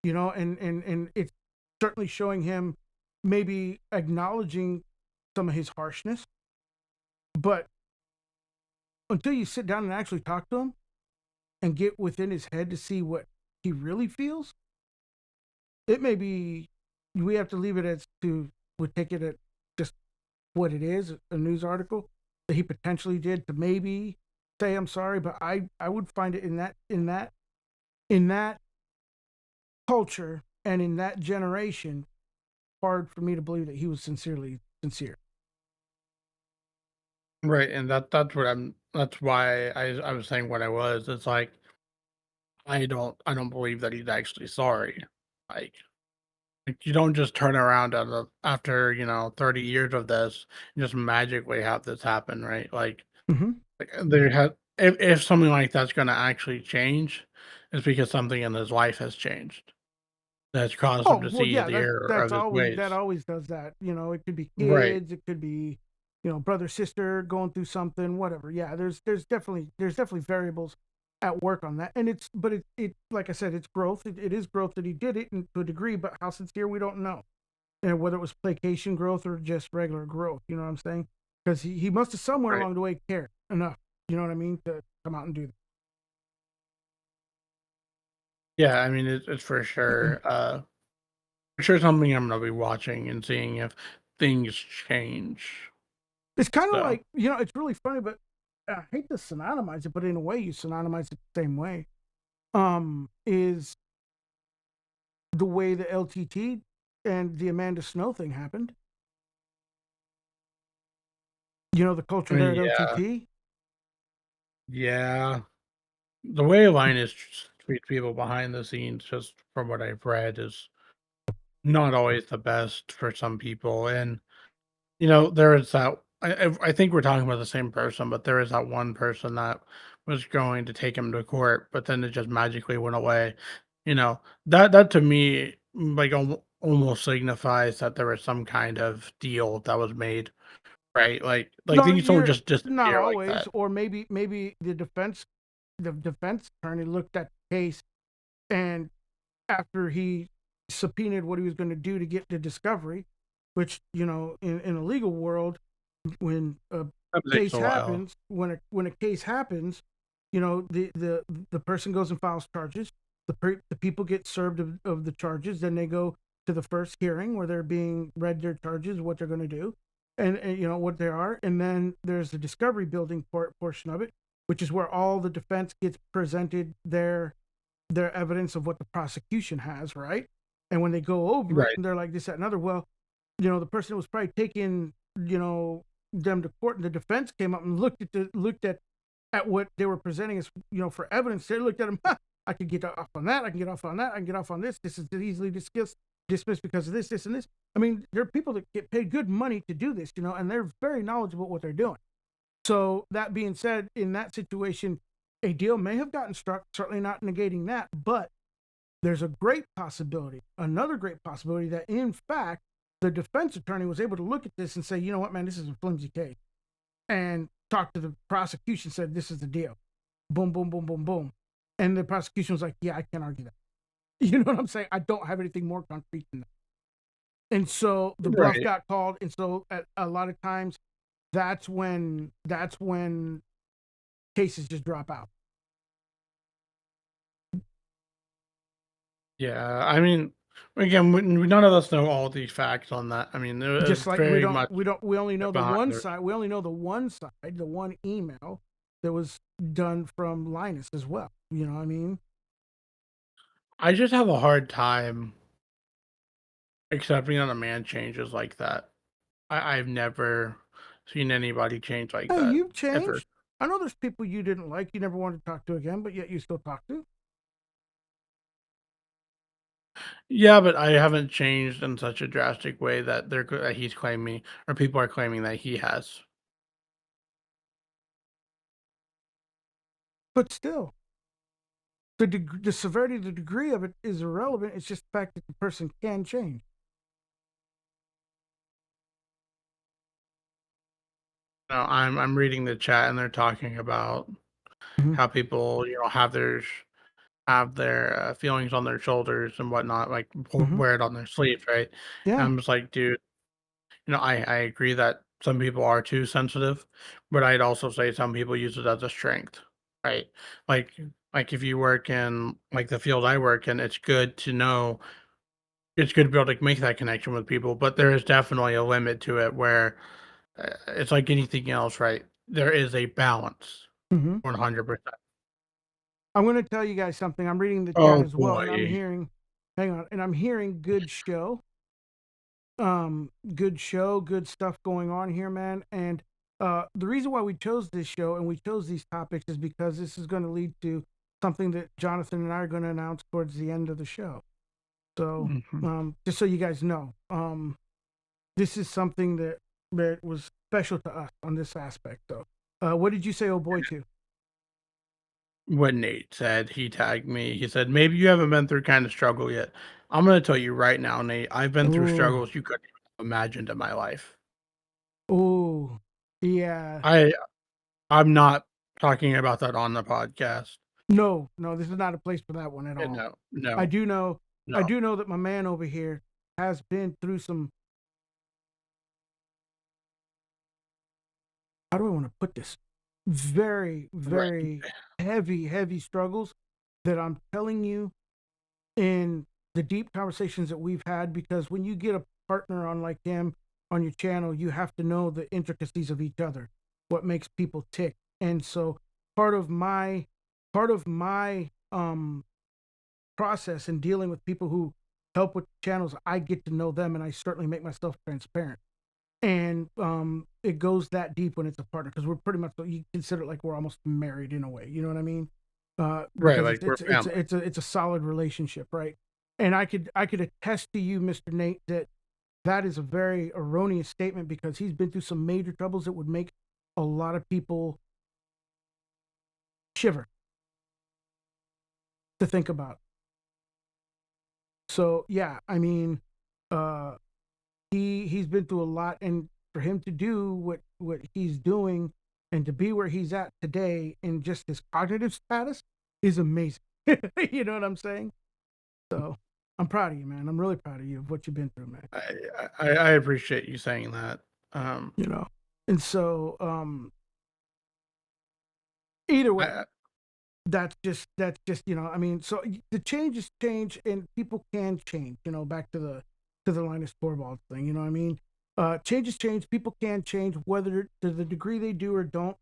And it's certainly showing him maybe acknowledging some of his harshness. But until you sit down and actually talk to him and get within his head to see what he really feels, it may be, we have to leave it as to, we take it at just what it is, a news article that he potentially did, to maybe say I'm sorry. But I would find it in that culture and in that generation hard for me to believe that he was sincerely sincere. Right. And that's why I was saying what I was. It's like I don't believe that he's actually sorry. Like you don't just turn around after, 30 years of this and just magically have this happen, right? Mm-hmm. There had if something like that's gonna actually change, it's because something in his life has changed that's caused him Oh to well, see yeah, the that's error that's of his always that ways. always does that. It could be Right. kids, it could be, brother sister going through something, whatever. Yeah, there's definitely variables at work on that, and it like I said, it's growth. It is growth that he did it, and to a degree, but how sincere, we don't know, and whether it was placation growth or just regular growth. You know what I'm saying? Because he must have somewhere Right. along the way cared enough. You know what I mean, to come out and do Yeah, I mean, it's that. for sure something I'm gonna be watching and seeing if things change. It's kind of So, like, it's really funny, but I hate to synonymize it, but in a way, you synonymize it the same way. Is the way the LTT and the Amanda Snow thing happened. The I culture there mean, at yeah, LTT. yeah. The way Linus treats people behind the scenes, just from what I've read, is not always the best for some people. And there is that. I think we're talking about the same person, but there is that one person that was going to take him to court, but then it just magically went away. That to me, like, almost signifies that there was some kind of deal that was made, right? Like No, things don't you're just not disappear like always, that. or maybe the defense attorney looked at the case, and after he subpoenaed what he was going to do to get the discovery, which, in a legal world, when a That takes case a while. happens, when a case happens, the person goes and files charges. The people get served of the charges. Then they go to the first hearing where they're being read their charges, what they're going to do, and what they are. And then there's the discovery building portion of it, which is where all the defense gets presented their evidence of what the prosecution has, right? And when they go over it Right. and they're like this, that, and other, well, the person that was probably taking, them to court, and the defense came up and looked at what they were presenting as, for evidence. They looked at them, I could get off on that, I can get off on that, I can get off on this. This is easily dismissed because of this, and this. I mean, there are people that get paid good money to do this, and they're very knowledgeable at what they're doing. So that being said, in that situation, a deal may have gotten struck, certainly not negating that, but there's a great possibility, another great possibility, that in fact, the defense attorney was able to look at this and say, you know what, man, this is a flimsy case. And talk to the prosecution, said, this is the deal. Boom, boom, boom, boom, boom. And the prosecution was like, yeah, I can't argue that. You know what I'm saying? I don't have anything more concrete than that. And so the bluff Right. got called. And so at a lot of times, that's when cases just drop out. Yeah. I mean, again, none of us know all the facts on that. I mean, Just it's like very much we only know the behind one the. side. We only know the one side, the one email that was done from Linus as well. You know what I mean? I just have a hard time accepting that a man changes like that. I've never seen anybody change like Hey, that you've ever. changed. I know there's people you didn't like, you never wanted to talk to again, but yet you still talk to. Yeah, but I haven't changed in such a drastic way that that he's claiming or people are claiming that he has. But still, the severity, the degree of it is irrelevant. It's just the fact that the person can change. No, I'm reading the chat and they're talking about Mhm. how people, have their feelings on their shoulders and whatnot, like Mhm. wear it on their sleeves, right? And Yeah. I'm just like, dude, I agree that some people are too sensitive, but I'd also say some people use it as a strength, right? Like like if you work in like the field I work in, it's good to be able to make that connection with people, but there is definitely a limit to it where it's like anything else, right? There is a balance, Mhm. 100%. I'm going to tell you guys something. I'm reading the chat Oh as well, and I'm boy. hearing, hang on, and I'm hearing good show. Good show, good stuff going on here, man. And the reason why we chose this show and we chose these topics is because this is going to lead to something that Jonathan and I are going to announce towards the end of the show. So, Mhm. just so you guys know, this is something that was special to us on this aspect. So, what did you say, oh boy, to? What Nate said, he tagged me. He said, "Maybe you haven't been through kind of struggle yet." I'm gonna tell you right now, Nate, I've been through Oh, struggles you couldn't even have imagined in my life. oh, yeah. I I'm not talking about that on the podcast. No, no, this is not a place for that one at Yeah, all. no, I no, do know, no. I do know that my man over here has been through some. How do I want to put this? Very, Right. very heavy struggles that I'm telling you in the deep conversations that we've had. Because when you get a partner on like him on your channel, you have to know the intricacies of each other, what makes people tick. And so part of my part of my process in dealing with people who help with channels, I get to know them, and I certainly make myself transparent. And it goes that deep when it's a partner, because we're pretty much, you consider it like we're almost married in a way. You know what I mean? Right, Because like we're family. it's a solid relationship, right? And I could attest to you, Mr. Nate, that that is a very erroneous statement, because he's been through some major troubles that would make a lot of people shiver to think about. So yeah, I mean, uh, he's been through a lot, and for him to do what he's doing and to be where he's at today in just his cognitive status is amazing. You know what I'm saying? So I'm proud of you, man. I'm really proud of you of what you've been through, man. I appreciate you saying that. You know, and so either way, I that's just I mean, so the change is change, and people can change. Back to the Linus Torvalds thing. You know what I mean? Change is change. People can change, whether to the degree they do or don't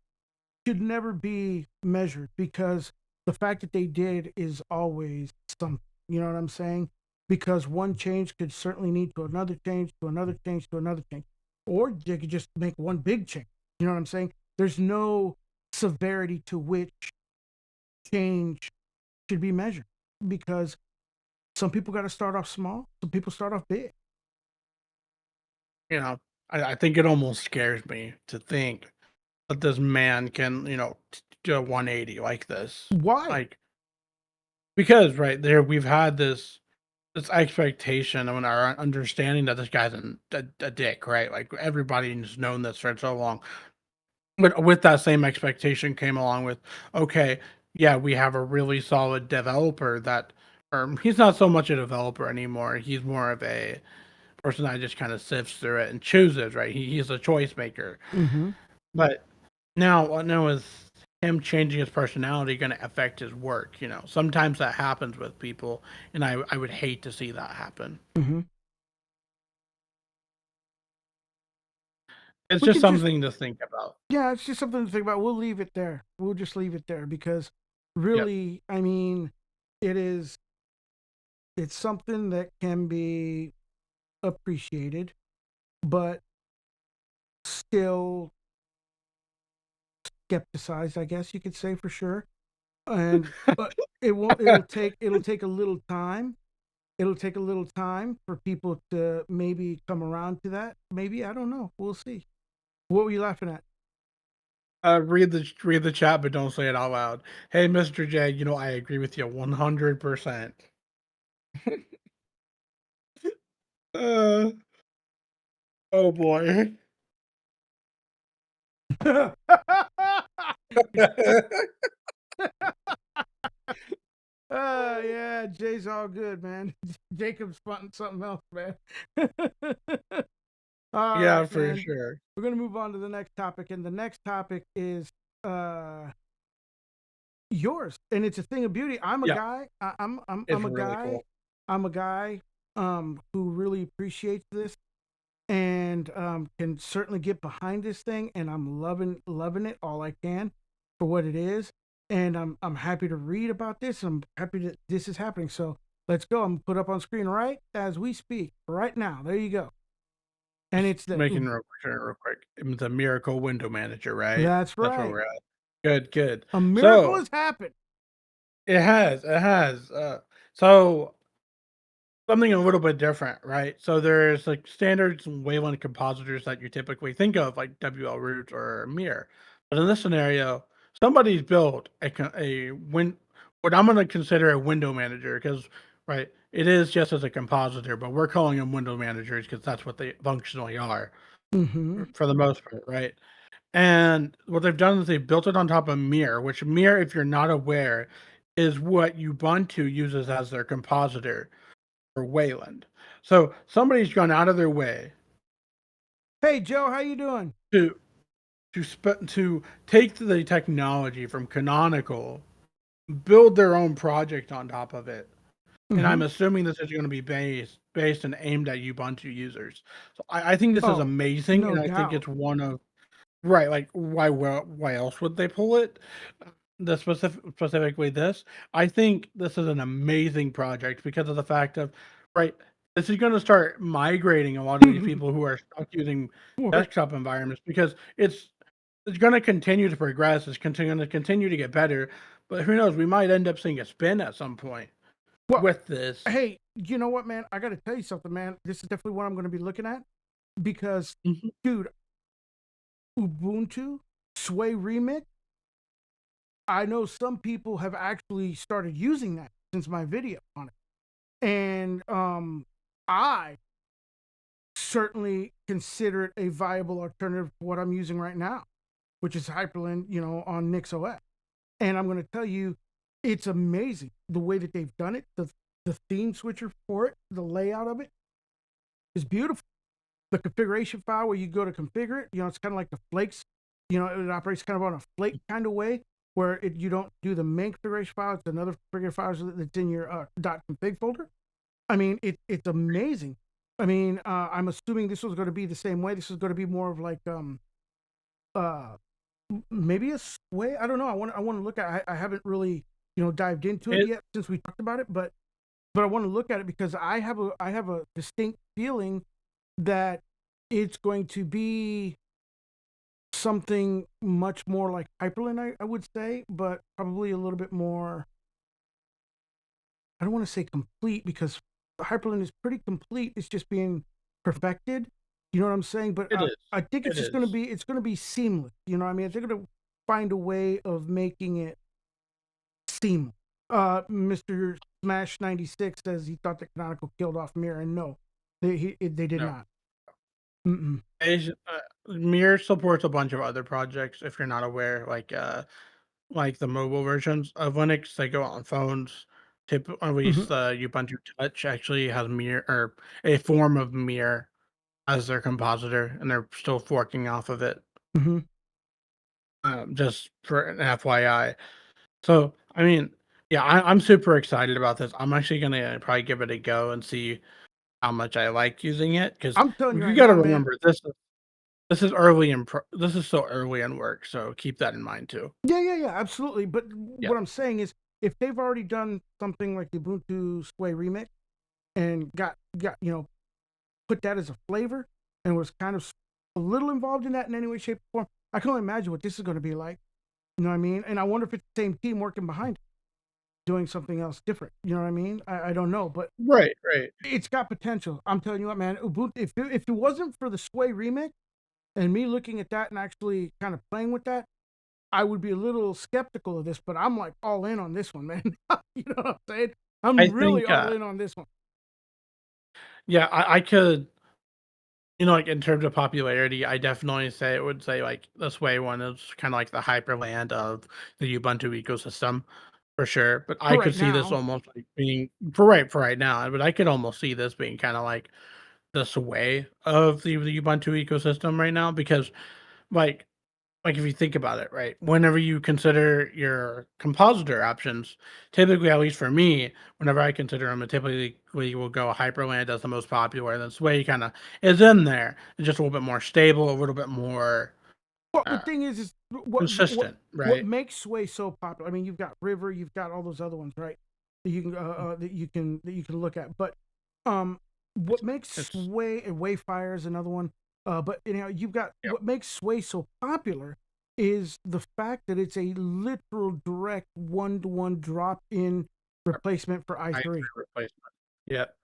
should never be measured, because the fact that they did is always something. You know what I'm saying? Because one change could certainly lead to another change, to another change, to another change, or they could just make one big change. You know what I'm saying? There's no severity to which change should be measured, because some people got to start off small, some people start off big. you know, I think it almost scares me to think that this man can, do a 180 like this. Why? Like, because right there, we've had this expectation and our understanding that this guy's a dick, right? Like everybody's known this for so long. But with that same expectation came along with, okay, yeah, we have a really solid developer that, or he's not so much a developer anymore. He's more of a person that just kind of sifts through it and chooses, right? He's a choice maker. Mm-hmm. But now is him changing his personality going to affect his work? Sometimes that happens with people, and I would hate to see that happen. Mm-hmm. It's We just could just something to think about. Yeah, it's just something to think about. We'll leave it there. We'll just leave it there, because Yep. really, I mean, it is it's something that can be appreciated, but still skepticized, I guess you could say, for sure. And but it'll take a little time. It'll take a little time for people to maybe come around to that. Maybe, I don't know. We'll see. What were you laughing at? Read the chat, but don't say it out loud. Hey, Mr. J, I agree with you 100%. Uh, oh boy. Yeah, Jay's all good, man. Jacob's fronting something else, man. All Yeah, right, for man. sure. We're gonna move on to the next topic, and the next topic is yours, and it's a thing of beauty. I'm a Yeah, guy. I'm it's a really guy. cool. I'm a guy who really appreciates this, and can certainly get behind this thing, and I'm loving it all I can for what it is, and I'm happy to read about this. I'm happy that this is happening. So let's go. I'm gonna put up on screen right as we speak right now. There you go. And Just it's the making real quick. It's a Miracle Window Manager, right? That's That's where right. we're at. Good, good. A miracle So has happened. it has. So something a little bit different, right? So there's like standards and wavelength compositors that you typically think of, like WL Root or Mir. But in this scenario, somebody's built what I'm going to consider a window manager, because right, it is just as a compositor, but we're calling them window managers because that's what they functionally are Mm-hmm. for the most part, right? And what they've done is they've built it on top of Mir, which Mir, if you're not aware, is what Ubuntu uses as their compositor for Wayland. So somebody's gone out of their way Hey, Joe, how you doing? to to take the technology from Canonical, build their own project on top of it. And Mm-hmm. I'm assuming this is going to be based and aimed at Ubuntu users. So I think this is Oh, amazing, no and I think doubt. it's one of right. Like why else would they pull it? The specifically this. I think this is an amazing project because of the fact of right. This is going to start migrating a lot of these people who are stuck using What? desktop environments, because it's going to continue to progress. It's going to continue to get better. But who knows? We might end up seeing a spin at some point Well, with this. hey, you know what, man? I got to tell you something, man. This is definitely what I'm going to be looking at, because, Mhm. dude, Ubuntu Sway Remix. I know some people have actually started using that since my video on it, and I certainly consider it a viable alternative to what I'm using right now, which is Hyperland, on NixOS. And I'm going to tell you, it's amazing the way that they've done it. the theme switcher for it, the layout of it is beautiful. The configuration file where you go to configure it, it's kind of like the flakes. It operates kind of on a flake kind of way where you don't do the main configuration file. It's another configuration file that's in your .config folder. I mean, it's amazing. I mean, I'm assuming this was going to be the same way. This is going to be more of like uh maybe a sway. I don't know. I want to look at. I haven't really dived into it It yet since we talked about it, but I want to look at it because I have a distinct feeling that it's going to be something much more like Hyperland, I would say, but probably a little bit more. I don't want to say complete because Hyperland is pretty complete. It's just being perfected. You know what I'm saying? But it is. I think it's It just going to is. be seamless. You know what I mean? They're going to find a way of making it seamless. Mr. Smash 96 says he thought that Canonical killed off Mirror, and no, they did No. not. Mm-mm. Mir supports a bunch of other projects if you're not aware, like the mobile versions of Linux. They go on phones. At Mm-hmm. least the Ubuntu Touch actually has Mir or a form of Mir as their compositor, and they're still forking off of it. Mm-hmm. Just for an FYI. So, I mean, yeah, I'm super excited about this. I'm actually gonna probably give it a go and see how much I like using it because I'm telling you you right got to now, man. remember this is early in this is still early in work, so keep that in mind too. Yeah, absolutely. But Yeah. what I'm saying is, if they've already done something like the Ubuntu Sway remix and got put that as a flavor and was kind of a little involved in that in any way, shape, or form, I can only imagine what this is going to be like. You know what I mean? And I wonder if it's the same team working behind it, doing something else different. You know what I mean? I don't know, but Right, right. it's got potential. I'm telling you what, man. Ubuntu, if it wasn't for the Sway remix and me looking at that and actually kind of playing with that, I would be a little skeptical of this, but I'm like all in on this one, man. You know what I'm saying? I I'm really think, all in on this one. yeah, I could, like in terms of popularity, I definitely would say like the Sway one is kind of like the Hyperland of the Ubuntu ecosystem for sure. But I For could right see this now. almost like being for right now. But I could almost see this being kind of like the Sway of the Ubuntu ecosystem right now because like if you think about it, right? Whenever you consider your compositor options, typically, at least for me, whenever I consider them, it typically will go Hyperland as the most popular, and then Sway kind of is in there. It's just a little bit more stable, a little bit more Well, the uh, thing is consistent, what right? makes Sway so popular? I mean, you've got River, you've got all those other ones, right? That you can look at. But what It's makes it's Sway and Wayfire is another one. But you've got yep, what makes Sway so popular is the fact that it's a literal direct one-to-one drop-in replacement for I i3. replacement. Yep,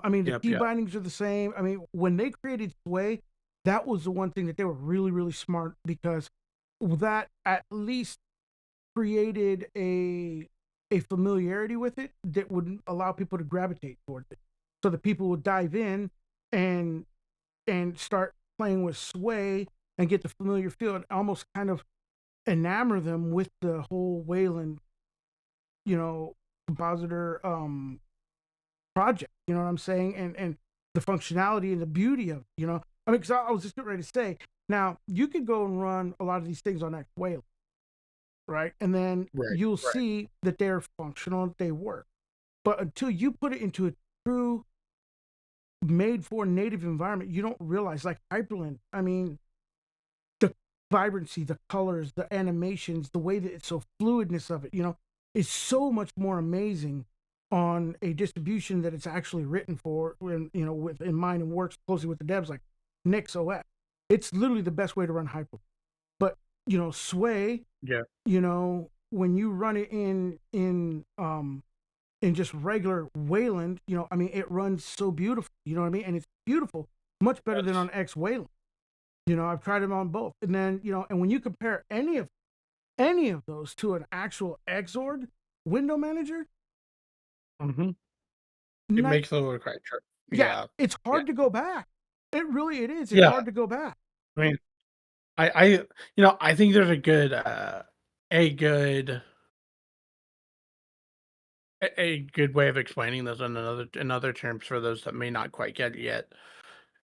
I mean, the yep, key yep. bindings are the same. I mean, when they created Sway, that was the one thing that they were really, really smart because that at least created a familiarity with it that would allow people to gravitate towards it. So the people would dive in and start playing with Sway and get the familiar feel and almost kind of enamor them with the whole Wayland, compositor project. You know what I'm saying? And the functionality and the beauty of it. I mean, because I was just getting ready to say, now you could go and run a lot of these things on that Whale, right? And then Right, you'll right. see that they're functional, they work. But until you put it into a true made for native environment, you don't realize like Hyperland. I mean, the vibrancy, the colors, the animations, the way that it's so fluidness of it, is so much more amazing on a distribution that it's actually written for when with in mind and works closely with the devs like Nix OS. It's literally the best way to run Hyper. But Sway, Yeah, when you run it in just regular Wayland, I mean it runs so beautiful, you know what I mean? And it's beautiful, much better than yes. on X Wayland. I've tried them on both. And then, and when you compare any of those to an actual Xord window manager, Hmm. It night makes it look quite true. yeah, Yeah, it's yeah, hard to go back. It is. It's yeah. hard to go back. I mean, I I think there's a good A good way of explaining this in other terms for those that may not quite get it yet.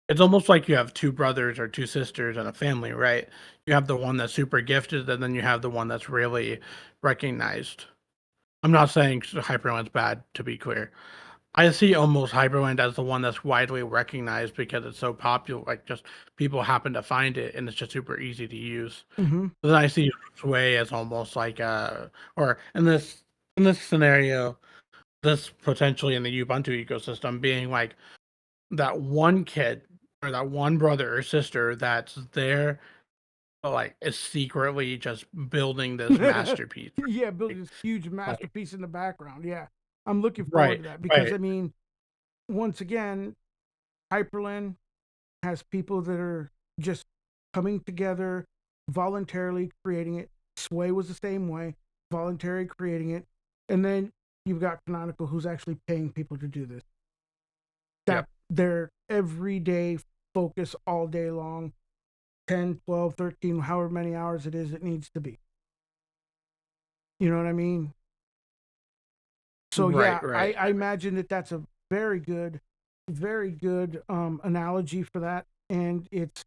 It's almost like you have 2 brothers or 2 sisters in a family, right? You have the one that's super gifted, and then you have the one that's really recognized. I'm not saying Hyperland's bad, to be clear. I see almost Hyperland as the one that's widely recognized because it's so popular, like, just people happen to find it, and it's just super easy to use. Hmm. But then I see Sway as almost like, or in this scenario, this potentially in the Ubuntu ecosystem being like that one kid or that one brother or sister that's there, but, like, is secretly just building this masterpiece. Yeah, building Like this huge like masterpiece in the background. Yeah, I'm looking forward right, to that because right. I mean, once again, Hyperland has people that are just coming together, voluntarily creating it. Sway was the same way, voluntary creating it, and then you've got Canonical, who's actually paying people to do this. That Yep. their everyday focus all day long, 10, 12, 13, however many hours it is, it needs to be. You know what I mean? So Right, yeah, right. I imagine that that's a very good analogy for that, and it's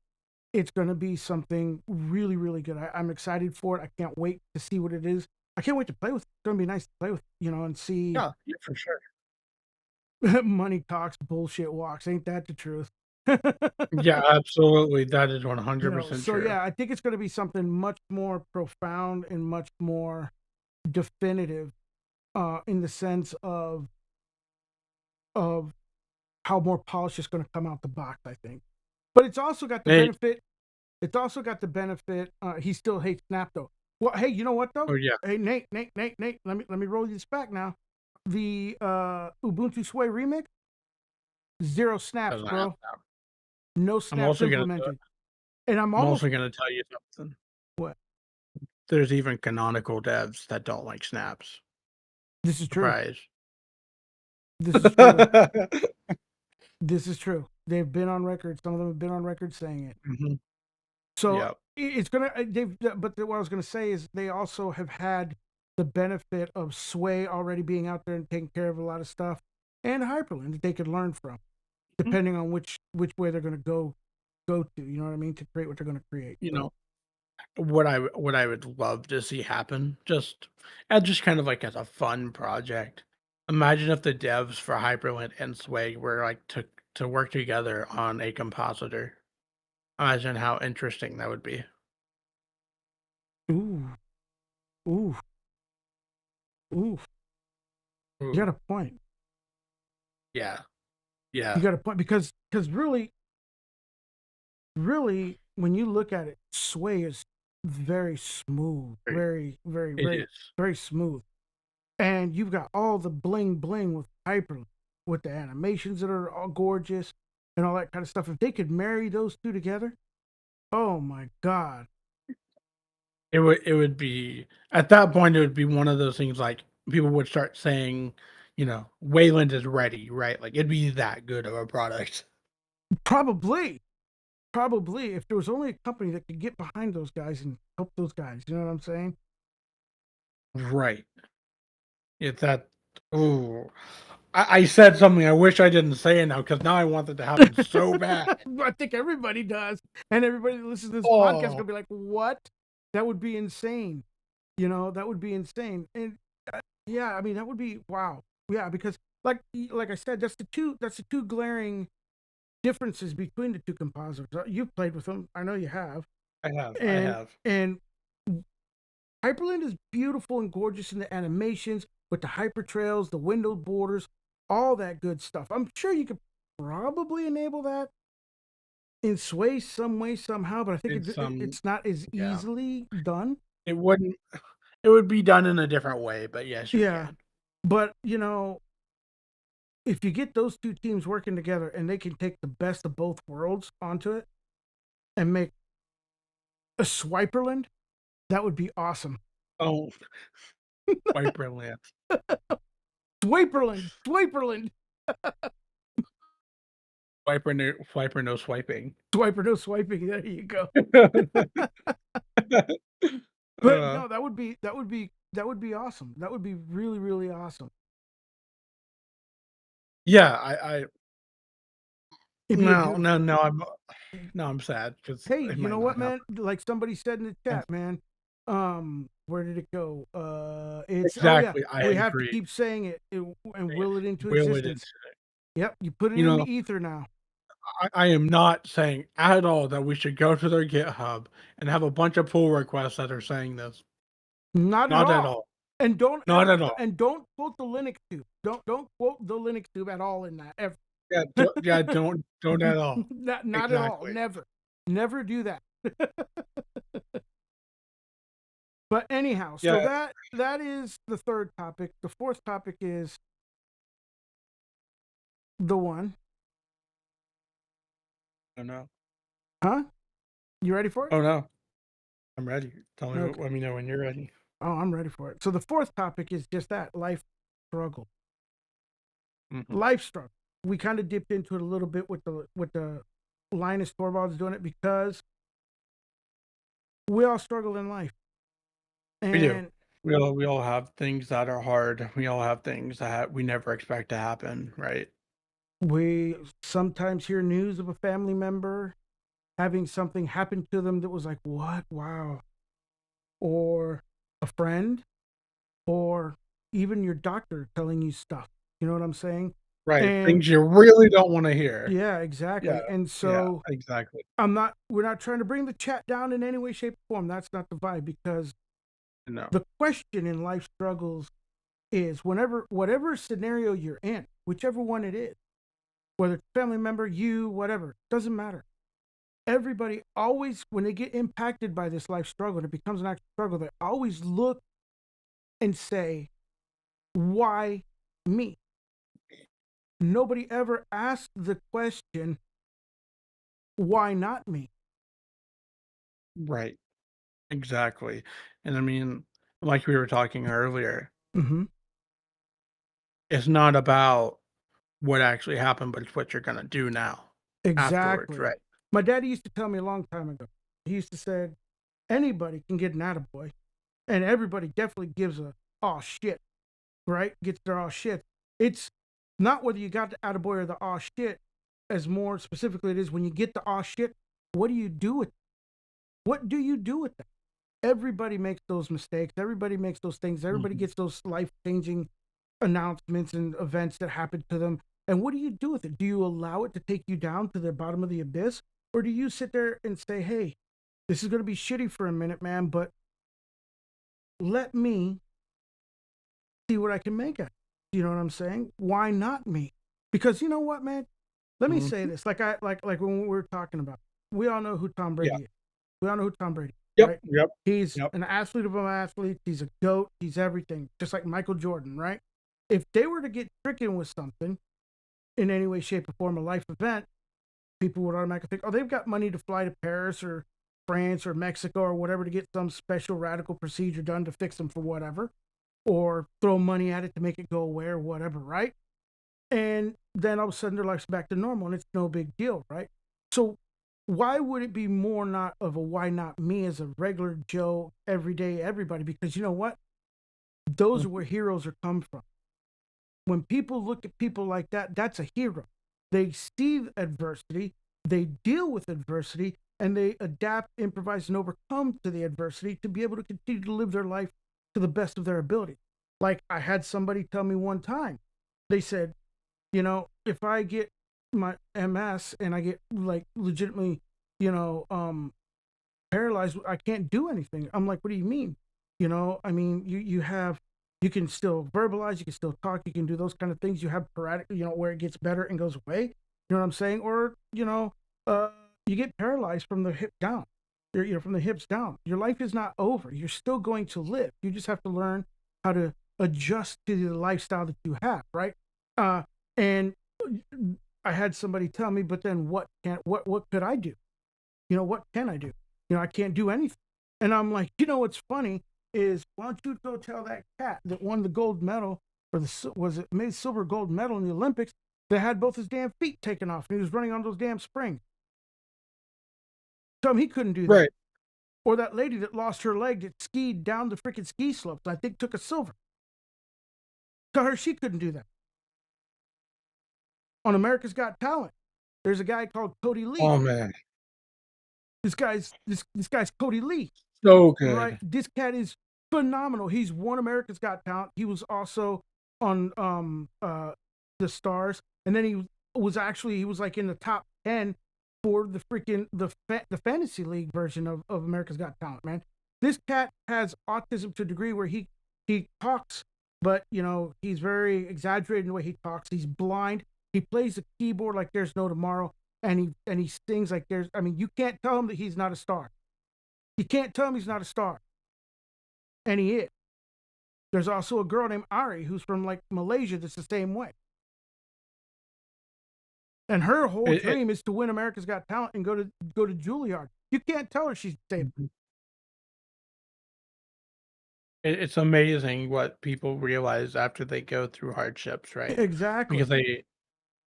going to be something really really good. I'm excited for it. I can't wait to see what it is. I can't wait to play with it. It's going to be nice to play with, and see. Yeah, yeah, for sure. Money talks, bullshit walks. Ain't that the truth? Yeah, absolutely. That is 100% So true. yeah, I think it's going to be something much more profound and much more definitive, in the sense of how more polished is going to come out the box, I think. But it's also got the Hey, benefit. It's also got the benefit. He still hates Snap though. Well, hey, you know what though? oh, yeah, Hey, Nate. Let me roll this back now. The Ubuntu Sway remix, zero snaps, doesn't have bro. that. No I'm snaps also gonna t implemented. And I'm I'm almost also gonna tell you something. what? There's even canonical devs that don't like snaps. This is true. Surprise. This is true. This is true. They've been on record. Some of them have been on record saying it. Mhm. So Yep. it's gonna. They've. But what I was gonna say is they also have had the benefit of Sway already being out there and taking care of a lot of stuff, and Hyperland that they could learn from, Mhm. depending on which way they're gonna go to. You know what I mean? To create what they're gonna create. You So know, what I would love to see happen, just kind of like as a fun project. Imagine if the devs for Hyperlink and Sway were like to work together on a compositor. Imagine how interesting that would be. ooh, ooh, ooh. You Ooh, got a point. yeah, You yeah, got a point because really, when you look at it, Sway is very smooth, it it very, is. very smooth. And you've got all the bling bling with Hyperlink, with the animations that are all gorgeous and all that kind of stuff. If they could marry those two together, oh my god. It would be at that point, it would be one of those things like people would start saying, Wayland is ready, right? Like it'd be that good of a product. Probably, probably, if there was only a company that could get behind those guys and help those guys, you know what I'm saying? Right. It's that ooh. I said something I wish I didn't say it now because now I want it to happen so bad. I think everybody does. And everybody that listens to this podcast is Oh, gonna be like, what? That would be insane. That would be insane. And yeah, I mean that would be wow. Yeah, because like I said, that's the two glaring differences between the two compositors. You've played with them, I know you have, I and have. and Hyperland is beautiful and gorgeous in the animations with the hyper trails, the window borders, all that good stuff. I'm sure you could probably enable that in Sway some way somehow, but I think It's it's not as yeah. easily done. It wouldn't it would be done in a different way, but yes, you Yeah, can. but if you get those two teams working together and they can take the best of both worlds onto it and make a Swiperland, that would be awesome. Oh, quite brilliant. Swiperland, Swiper no swiping. Swiper, no swiping. There you go. But Uh, no, that would be awesome. That would be really really awesome. Yeah, I It'd be a no, beautiful. no, no, I'm sad because Hey, it you might know not what, happen. man? Like somebody said in the And chat, man. Where did it go? It's oh yeah, exactly, I we have to agree. keep saying it and will it into Will it existence. into Yep, you put it you in know, the ether now. I am not saying at all that we should go to their GitHub and have a bunch of pull requests that are saying this. Not at Not at all. all. And don't Not ever at all. and don't quote the Linux tube. Don't quote the Linux tube at all in that ever. Yeah, don't at all. Not at all. Exactly. Never. Never do that. But anyhow, Yeah, so that is the third topic. The fourth topic is the one. oh, no. Huh? You ready for it? Oh, no. I'm ready. Okay. Let me know when you're ready. Oh, I'm ready for it. So the fourth topic is just that life struggle. Mhm. Life struggle. We kind of dipped into it a little bit with the Linus Torvalds doing it because we all struggle in life. We do. And We all have things that are hard. We all have things that we never expect to happen, right? we sometimes hear news of a family member having something happen to them that was like, what? Wow. Or a friend, or even your doctor telling you stuff. You know what I'm saying? Right, And things you really don't wanna hear. yeah, Yeah, exactly. And yeah, so exactly. we're not trying to bring the chat down in any way, shape, or form. That's not the vibe because No. the question in life struggles is whatever scenario you're in, whichever one it is, whether it's family member, you, whatever, doesn't matter. Everybody always, when they get impacted by this life struggle and it becomes an actual struggle, they always look and say, why me? Nobody ever asked the question, why not me? Right, exactly. And I mean, like we were talking earlier, Mm-hmm. it's not about what actually happened, but it's what you're gonna do now afterwards, Exactly. right? My daddy used to tell me a long time ago. He used to say, anybody can get an attaboy, and everybody definitely gives a oh shit, right? Gets their oh shit. It's not whether you got the attaboy or the oh shit, as more specifically it is when you get the oh shit, what do you do with it? What do you do with that? Everybody makes those mistakes. Everybody makes those things. Everybody Mhm. gets those life changing announcements and events that happen to them. And what do you do with it? Do you allow it to take you down to the bottom of the abyss? Or do you sit there and say, hey, this is going to be shitty for a minute, man, but let me see what I can make of it. You know what I'm saying? Why not me? Because you know what, man? Let me say Mhm. this. Like when we were talking about, we all know who Tom Yeah. Brady is. We all know who Tom Brady is, Yep, right? yep, He's yep. an athlete of all athletes. He's a GOAT. He's everything, just like Michael Jordan, right? If they were to get stricken with something in any way, shape, or form, a life event, people would automatically think, oh, they've got money to fly to Paris or France or Mexico or whatever to get some special radical procedure done to fix them for whatever, or throw money at it to make it go away or whatever, right? And then all of a sudden their life's back to normal and it's no big deal, right? So why would it be more not of a why not me as a regular Joe, everyday everybody? Because you know what? Those are where Mhm. heroes are come from. When people look at people like that, that's a hero. They see adversity, they deal with adversity, and they adapt, improvise, and overcome to the adversity to be able to continue to live their life to the best of their ability. Like I had somebody tell me one time, they said, you know, if I get my MS and I get like legitimately, you know, paralyzed, I can't do anything. I'm like, what do you mean? You know, I mean, you can still verbalize, you can still talk, you can do those kind of things. You have sporadic, you know, where it gets better and goes away. You know what I'm saying? Or you know, you get paralyzed from the hip down. You know, from the hips down. Your life is not over. You're still going to live. You just have to learn how to adjust to the lifestyle that you have, right? And I had somebody tell me, but then what could I do? You know, what can I do? You know, I can't do anything. And I'm like, you know, what's funny is why don't you go tell that cat that won the gold medal or was it made silver gold medal in the Olympics that had both his damn feet taken off and he was running on those damn springs. Tell him he couldn't do that. Right. Or that lady that lost her leg that skied down the freaking ski slopes, I think took a silver. Tell her she couldn't do that. On America's Got Talent, there's a guy called Cody Lee. Oh man, This guy's Cody Lee, so right? good. This cat is phenomenal. He's won America's Got Talent. He was also on the Stars, and then he was like in the top 10 for the freaking the fantasy league version of America's Got Talent. Man, this cat has autism to a degree where he talks, but he's very exaggerated in the way he talks. He's blind. He plays the keyboard like there's no tomorrow, and he sings like there's. I mean, you can't tell him that he's not a star. You can't tell him he's not a star, and he is. There's also a girl named Ari who's from like Malaysia that's the same way. And her whole It, dream is to win America's Got Talent and go to Juilliard. You can't tell her she's disabled. it's amazing what people realize after they go through hardships, right? Exactly. Because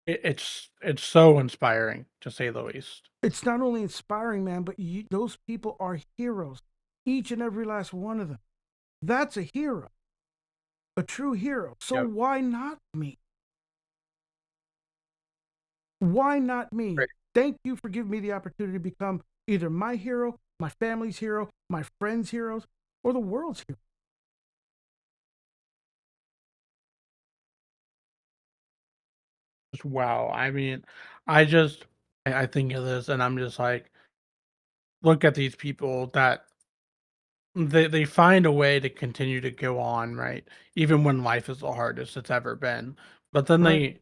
it's so inspiring to say the least. It's not only inspiring, man, but those people are heroes. Each and every last one of them. That's a hero, a true hero. So Yep. why not me? Why not me? Right. Thank you for giving me the opportunity to become either my hero, my family's hero, my friends' heroes, or the world's hero. Just wow. I mean, I think of this and I'm just like, look at these people that they find a way to continue to go on, right? Even when life is the hardest it's ever been. But then Right.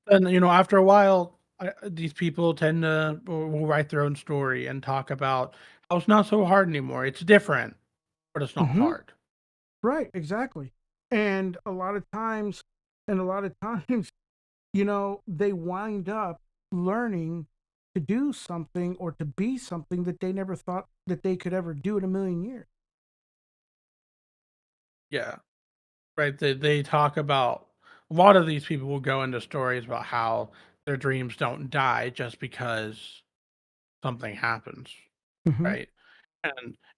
after a while, these people tend to will write their own story and talk about how it's not so hard anymore. It's different, but it's not Mm-hmm. hard. Right. Exactly. And a lot of times, they wind up learning to do something or to be something that they never thought that they could ever do in a million years. Yeah. Right. They talk about a lot of these people will go into stories about how their dreams don't die just because something happens, Mm-hmm. right?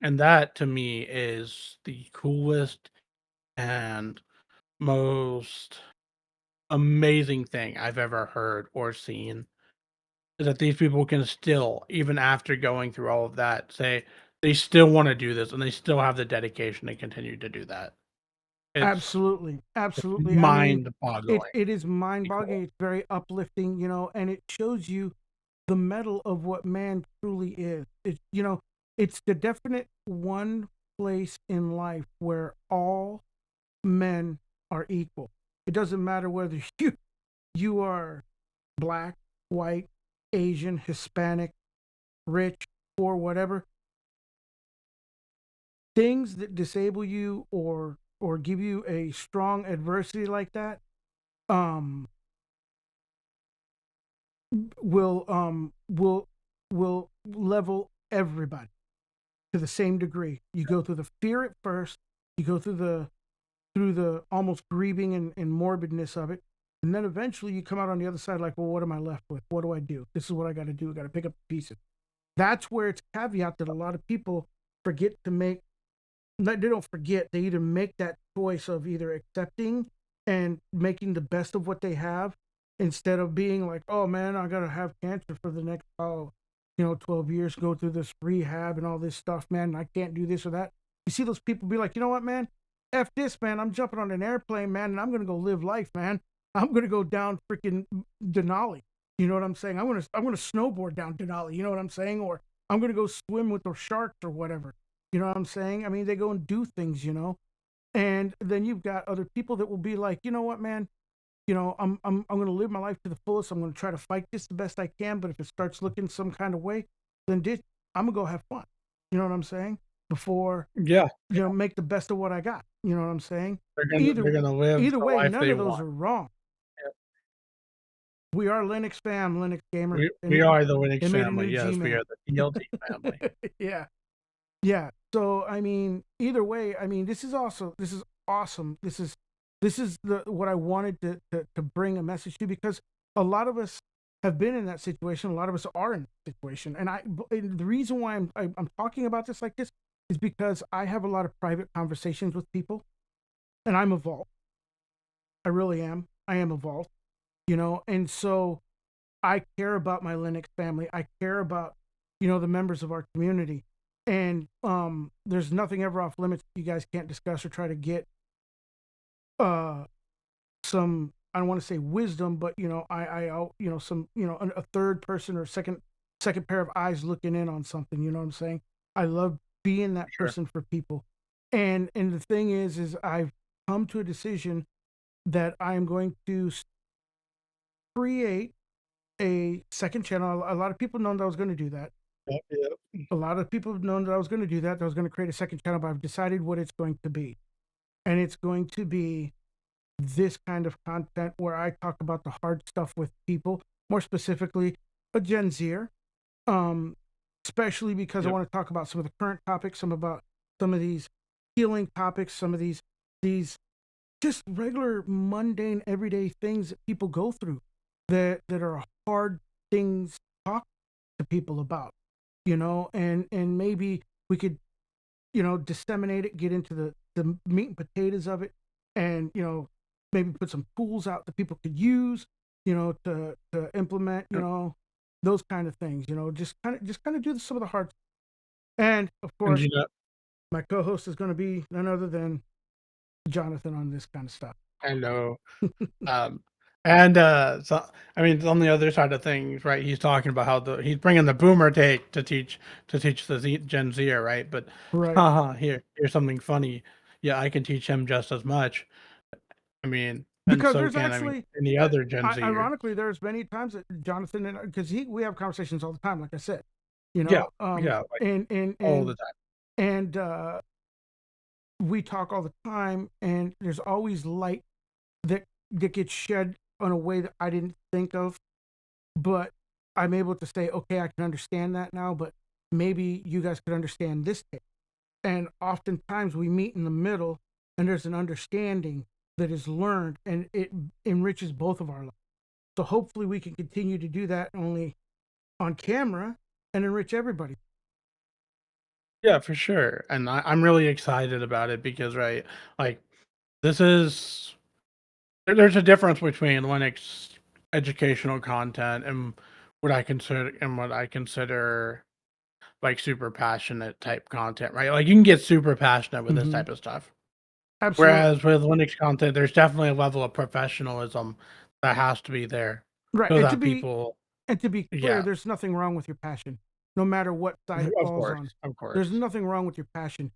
And that to me is the coolest and most amazing thing I've ever heard or seen is that these people can still, even after going through all of that, say they still want to do this and they still have the dedication to continue to do that. It's Absolutely, absolutely. I mean, mind it boggling. it is mind Cool. boggling. It's very uplifting, and it shows you the metal of what man truly is. It's the definite one place in life where all men are equal. It doesn't matter whether you are black, white, Asian, Hispanic, rich, or whatever. Things that disable you or give you a strong adversity like that um will level everybody to the same degree. You go through the fear at first, you go through the almost grieving and morbidness of it, and then eventually you come out on the other side like, well, what am I left with? What do I do? This is what I got to do. I got to pick up the pieces. That's where it's caveat that a lot of people forget to make. They don't forget. They either make that choice of either accepting and making the best of what they have instead of being like, oh man, I gotta have cancer for the next 12 years, go through this rehab and all this stuff, man. I can't do this or that. You see those people be like, you know what, man? F this, man. I'm jumping on an airplane, man, and I'm gonna go live life, man. I'm gonna go down freaking Denali. You know what I'm saying? I'm gonna snowboard down Denali. You know what I'm saying? Or I'm gonna go swim with the sharks or whatever. You know what I'm saying? I mean, they go and do things. And then you've got other people that will be like, you know what, man? I'm gonna live my life to the fullest. I'm gonna try to fight this the best I can. But if it starts looking some kind of way, then I'm gonna go have fun. You know what I'm saying? Before Yeah, make the best of what I got. You know what I'm saying? they're Either gonna live either the way, life none they of those want. are wrong. Yeah. We are Linux fam, Linux gamer. We are the Linux They made a family. new Yes, we Gmail. are the TLT family. Yeah. Yeah. So I mean, either way, I mean, this is awesome. This is the what I wanted to bring a message to, because a lot of us have been in that situation. A lot of us are in that situation, and the reason why I'm talking about this like this is because I have a lot of private conversations with people, and I'm evolved. I really am. I am evolved, And so I care about my Linux family. I care about, the members of our community. And there's nothing ever off limits you guys can't discuss or try to get uh some, I don't want to say wisdom, but some, a third person or second pair of eyes looking in on something, you know what I'm saying? I love being that Sure. person for people. And the thing is I've come to a decision that I'm going to create a second channel. A lot of people know that I was going to do that. Yep, yep. A lot of people have known that I was going to do that. That I was going to create a second channel, but I've decided what it's going to be. And it's going to be this kind of content where I talk about the hard stuff with people, more specifically a Gen Zer, um, especially because I Yep. want to talk about some of the current topics, some of these healing topics, some of these just regular mundane everyday things that people go through that are hard things to talk to people about, and maybe we could, disseminate it, get into the meat and potatoes of it, and maybe put some tools out that people could use, to implement, Yep. those kind of things, just kind of do some of the hard. And of And course, you know, my co-host is going to be none other than Jonathan on this kind of stuff. I know. Um, so I mean, on the other side of things, right? He's talking about how he's bringing the boomer take to teach the Gen Z, right? But Right. haha, here's something funny. Yeah, I can teach him just as much. I mean, and Because so there's can actually, any other Gen Zer. ironically, there's many times that Jonathan and because we have conversations all the time, like I said, Yeah, yeah, like and all the time. and we talk all the time, and there's always light that gets shed on a way that I didn't think of, but I'm able to say, okay, I can understand that now, but maybe you guys could understand this take. And oftentimes we meet in the middle, and there's an understanding that is learned, and it enriches both of our lives. So hopefully we can continue to do that only on camera and enrich everybody. Yeah, for sure. And I'm really excited about it because, right, like this is there's a difference between Linux educational content and what I consider like super passionate type content, right? Like you can get super passionate with this Mm-hmm. type of stuff. Absolutely. Whereas with Linux content, there's definitely a level of professionalism that has to be there Right. so that people, And to be clear, yeah, there's nothing wrong with your passion, no matter what side it of falls course, on. of There's course. nothing wrong with your passion.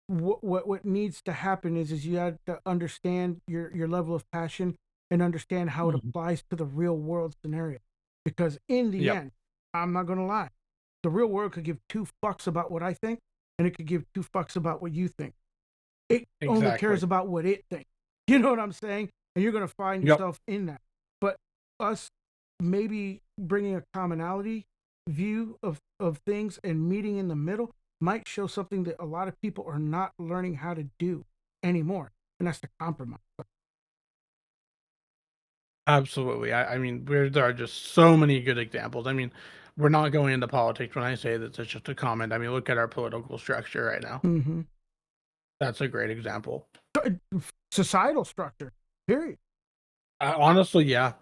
What needs to happen is you have to understand your level of passion and understand how it Mhm. applies to the real world scenario. Because in the Yep, end, I'm not gonna lie, the real world could give two fucks about what I think, and it could give two fucks about what you think. It only exactly. cares about what it thinks. You know what I'm saying? And you're gonna find Yep. yourself in that. But us maybe bringing a commonality view of things and meeting in the middle might show something that a lot of people are not learning how to do anymore, and that's the compromise. Absolutely. I mean, there are just so many good examples. I mean, we're not going into politics when I say this. It's just a comment. I mean, look at our political structure right now. Mm-hmm. That's a great example. Societal structure, period. Honestly, yeah,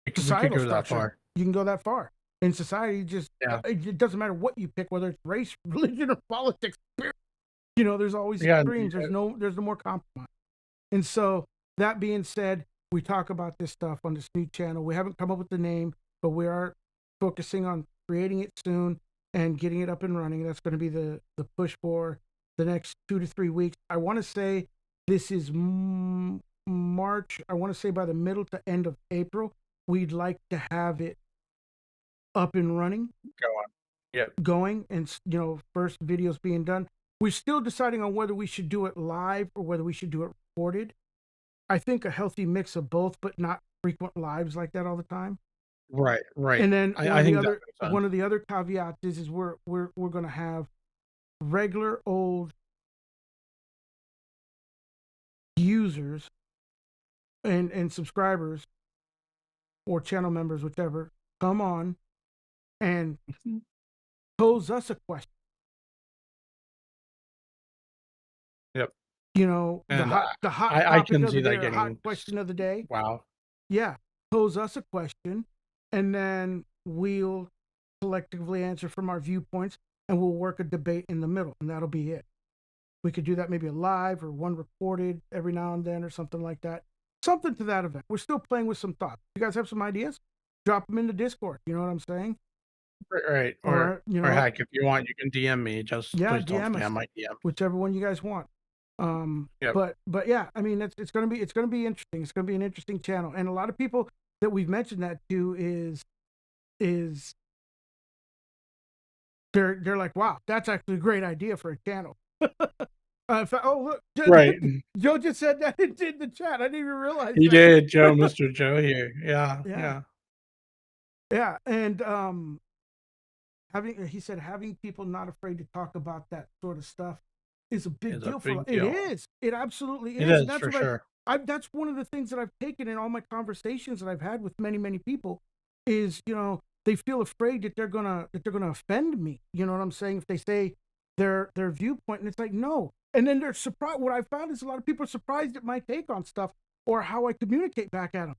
we could Societal go that structure, far. you can go that far. In society, just Yeah, it doesn't matter what you pick, whether it's race, religion, or politics. Period. There's always yeah, indeed. extremes. There's no more compromise. And so, that being said, we talk about this stuff on this new channel. We haven't come up with the name, but we are focusing on creating it soon and getting it up and running. That's going to be the push for the next 2 to 3 weeks. I want to say this is March. I want to say by the middle to end of April, we'd like to have it up and running, Go on. Yep. going, and first videos being done. We're still deciding on whether we should do it live or whether we should do it recorded. I think a healthy mix of both, but not frequent lives like that all the time. Right, right. And then I think that makes sense. one of the other caveats is we're gonna have regular old users and subscribers or channel members, whichever, come on and Mhm. pose us a question. Yep. The And hot I topic can of see the day that or hot getting question of the day. wow. Yeah. pose us a question, and then we'll collectively answer from our viewpoints, and we'll work a debate in the middle, and that'll be it. We could do that maybe a live or one recorded every now and then or something like that. Something to that event. We're still playing with some thoughts. You guys have some ideas? Drop them in the Discord. You know what I'm saying? Right. Or, Or heck, if you want, you can DM me. Just yeah, please don't DM us, spam my DM. whichever one you guys want. Yep. But yeah, I mean, it's gonna be interesting. It's gonna be an interesting channel, and a lot of people that we've mentioned that to is they're like, wow, that's actually a great idea for a channel. Oh look, Right. Joe just said that in the chat. I didn't even realize He that. did, Joe, Mr. Joe here. Yeah. Yeah. Yeah, and he said having people not afraid to talk about that sort of stuff is a big It's a deal big it deal. is. It absolutely It is. is And that's for what sure. that's one of the things that I've taken in all my conversations that I've had with many people is, they feel afraid that they're gonna offend me. You know what I'm saying? If they say their viewpoint, and it's like, no. And then they're surprised. What I found is a lot of people are surprised at my take on stuff or how I communicate back at them.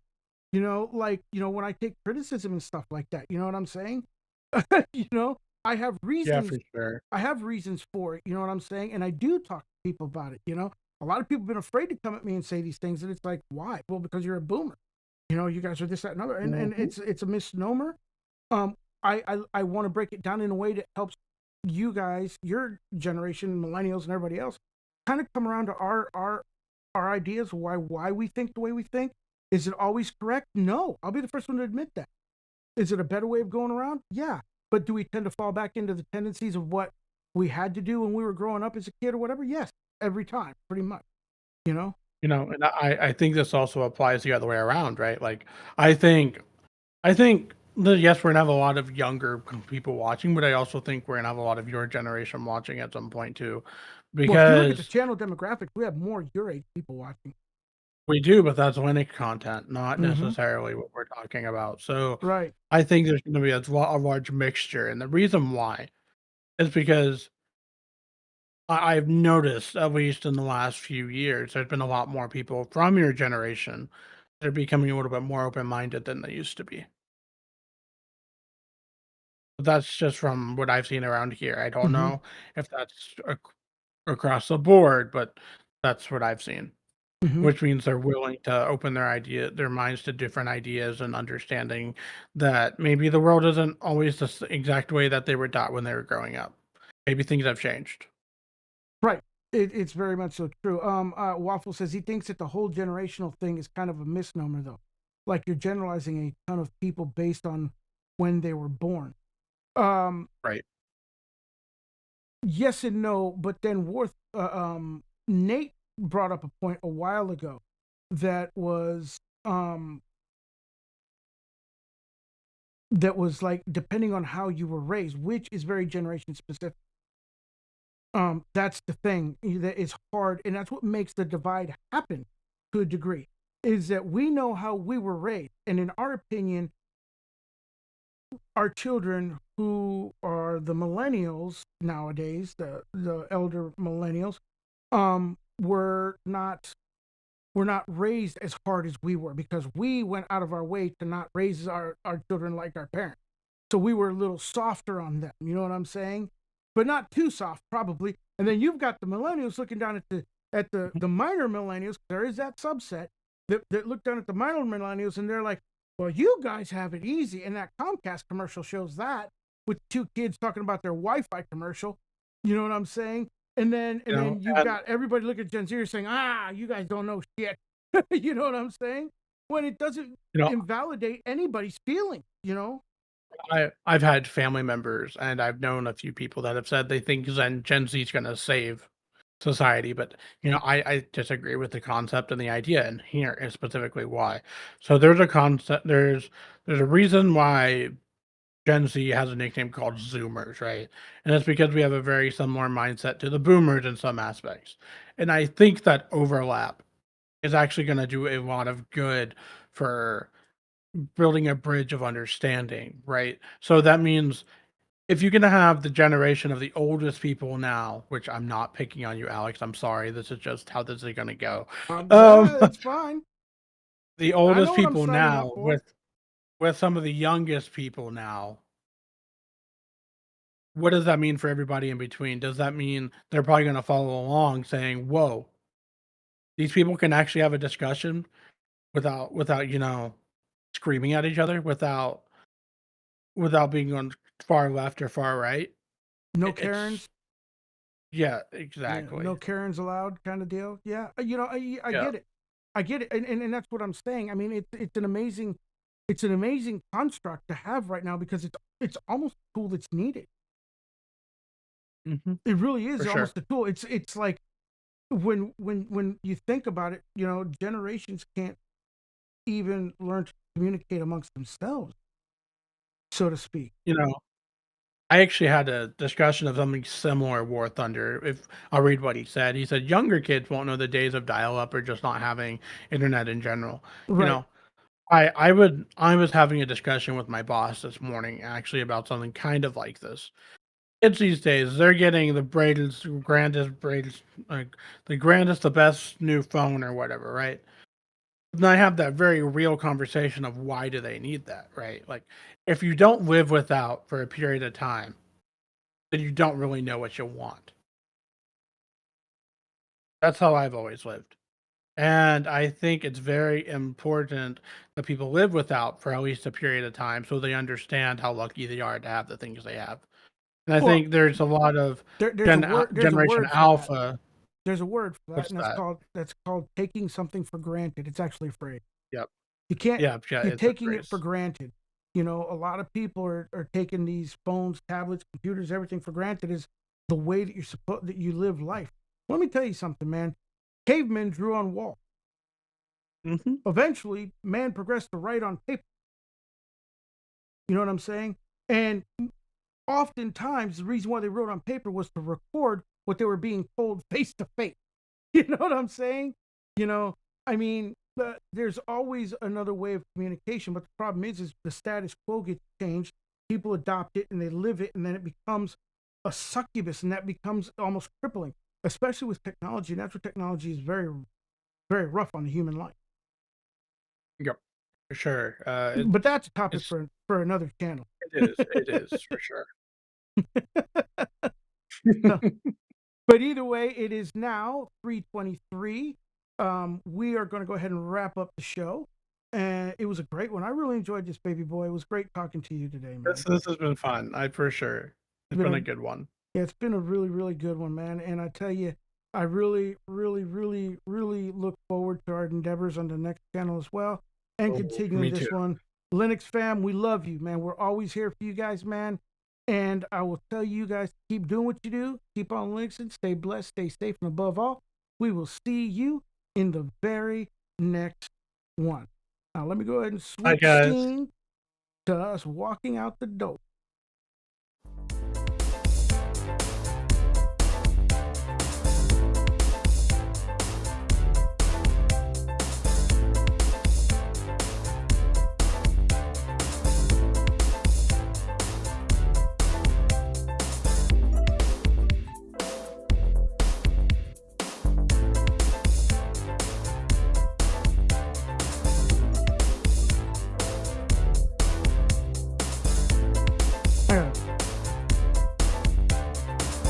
When I take criticism and stuff like that. You know what I'm saying? I have Yeah, reasons. for sure. I have reasons for it. You know what I'm saying? And I do talk to people about it. A lot of people have been afraid to come at me and say these things, and it's like, why? Well, because you're a boomer. You guys are this, that, and other, and it's a misnomer. I want to break it down in a way that helps you guys, your generation, millennials, and everybody else, kind of come around to our ideas, why we think the way we think. Is it always correct? No. I'll be the first one to admit that. Is it a better way of going around? Yeah. But do we tend to fall back into the tendencies of what we had to do when we were growing up as a kid or whatever? Yes, every time, pretty much. And I think this also applies the other way around, right? Like, I think yes, we're gonna have a lot of younger people watching, but I also think we're gonna have a lot of your generation watching at some point too, Well, if you look at the because channel demographics, we have more your age people watching. we do, but that's Linux content, not Mhm. necessarily what we're talking about. So Right. I think there's going to be a large mixture, and the reason why is because I've noticed, at least in the last few years, there's been a lot more people from your generation that are becoming a little bit more open-minded than they used to be. But that's just from what I've seen around here. I don't Mhm. know if that's across the board, but that's what I've seen. Mhm. Which means they're willing to open their minds to different ideas and understanding that maybe the world isn't always the exact way that they were taught when they were growing up. Maybe things have changed. Right. It's very much so true. Waffle says he thinks that the whole generational thing is kind of a misnomer, though. Like you're generalizing a ton of people based on when they were born. Right. Yes and no, but then Nate brought up a point a while ago that was like depending on how you were raised, which is very generation specific. That's the thing that is hard, and that's what makes the divide happen to a degree, is that we know how we were raised, and in our opinion, our children who are the millennials nowadays, the elder millennials, were not raised as hard as we were because we went out of our way to not raise our children like our parents. So we were a little softer on them. You know what I'm saying? But not too soft, probably. And then you've got the millennials looking down at the minor millennials. There is that subset that look down at the minor millennials and they're like, well, you guys have it easy. And that Comcast commercial shows that with two kids talking about their Wi-Fi commercial. You know what I'm saying? And then you've And got everybody looking at Gen Z saying, you guys don't know shit. You know what I'm saying? When it doesn't you know, invalidate anybody's feeling. I've had family members and I've known a few people that have said they think Gen Z is going to save society, but I disagree with the concept and the idea, and here is specifically why. So there's a concept, there's a reason why Gen Z has a nickname called Zoomers, right? And it's because we have a very similar mindset to the Boomers in some aspects. And I think that overlap is actually going to do a lot of good for building a bridge of understanding, right? So that means if you're going to have the generation of the oldest people now, which I'm not picking on you, Alex, I'm sorry, this is just how this is going to go. Yeah, it's fine. the I know oldest what I'm people signing up now for. with some of the youngest people now, what does that mean for everybody in between? Does that mean they're probably gonna follow along saying, "Whoa, these people can actually have a discussion without, screaming at each other, without being on far left or far right?" No It's Karens. yeah, Yeah, exactly. no Karens allowed kind of deal. Yeah, I Yeah. get it. I get it, and that's what I'm saying. I mean, it's an amazing construct to have right now because it's almost a tool that's needed. Mhm. It really For is sure. almost a tool. It's like when you think about it, generations can't even learn to communicate amongst themselves, so to speak. You know, I actually had a discussion of something similar with War Thunder. If I'll read what he said. He said younger kids won't know the days of dial-up or just not having internet in general. You Right. know, I was having a discussion with my boss this morning actually about something kind of like this. Kids these days, they're getting the grandest, the best new phone or whatever, right? And I have that very real conversation of why do they need that, right? Like, if you don't live without for a period of time, then you don't really know what you want. That's how I've always lived. And I think it's very important that people live without for at least a period of time so they understand how lucky they are to have the things they have. And I Well, think there's a lot of there's a Generation word for that. Alpha. There's a word for that, What's and that? that's called taking something for granted. It's actually a phrase. Yep. You can't. Yeah, yeah, You're it's a taking it for phrase. granted. A lot of people are taking these phones, tablets, computers, everything for granted is the way that you live life. Let me tell you something, man. Cavemen drew on wall. Mhm. Eventually, man progressed to write on paper. You know what I'm saying? And oftentimes, the reason why they wrote on paper was to record what they were being told face to face. You know what I'm saying? You know, I mean, there's always another way of communication, but the problem is the status quo gets changed. People adopt it and they live it, and then it becomes a succubus, and that becomes almost crippling, especially with technology. Natural technology is very, very rough on the human life. Yep. For sure. But that's a topic It's for another channel. it is for sure. So, but either way, it is now 3:23. We are going to go ahead and wrap up the show. And it was a great one. I really enjoyed this, baby boy. It was great talking to you today, man. This has been fun. I for sure. It's It's been been a a good one. Yeah, it's been a really, really good one, man. And I tell you, I really, really, really, really look forward to our endeavors on the next channel as well and Oh, continuing me too. this one. Linux fam, we love you, man. We're always here for you guys, man. And I will tell you guys to keep doing what you do, keep on Linuxing, stay blessed, stay safe, and above all, we will see you in the very next one. Now, let me go ahead and Bye, switch guys. scene to us walking out the door.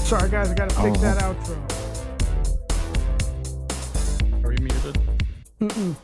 Sorry, guys, I gotta fix that outro. Are we muted? Mm-mm.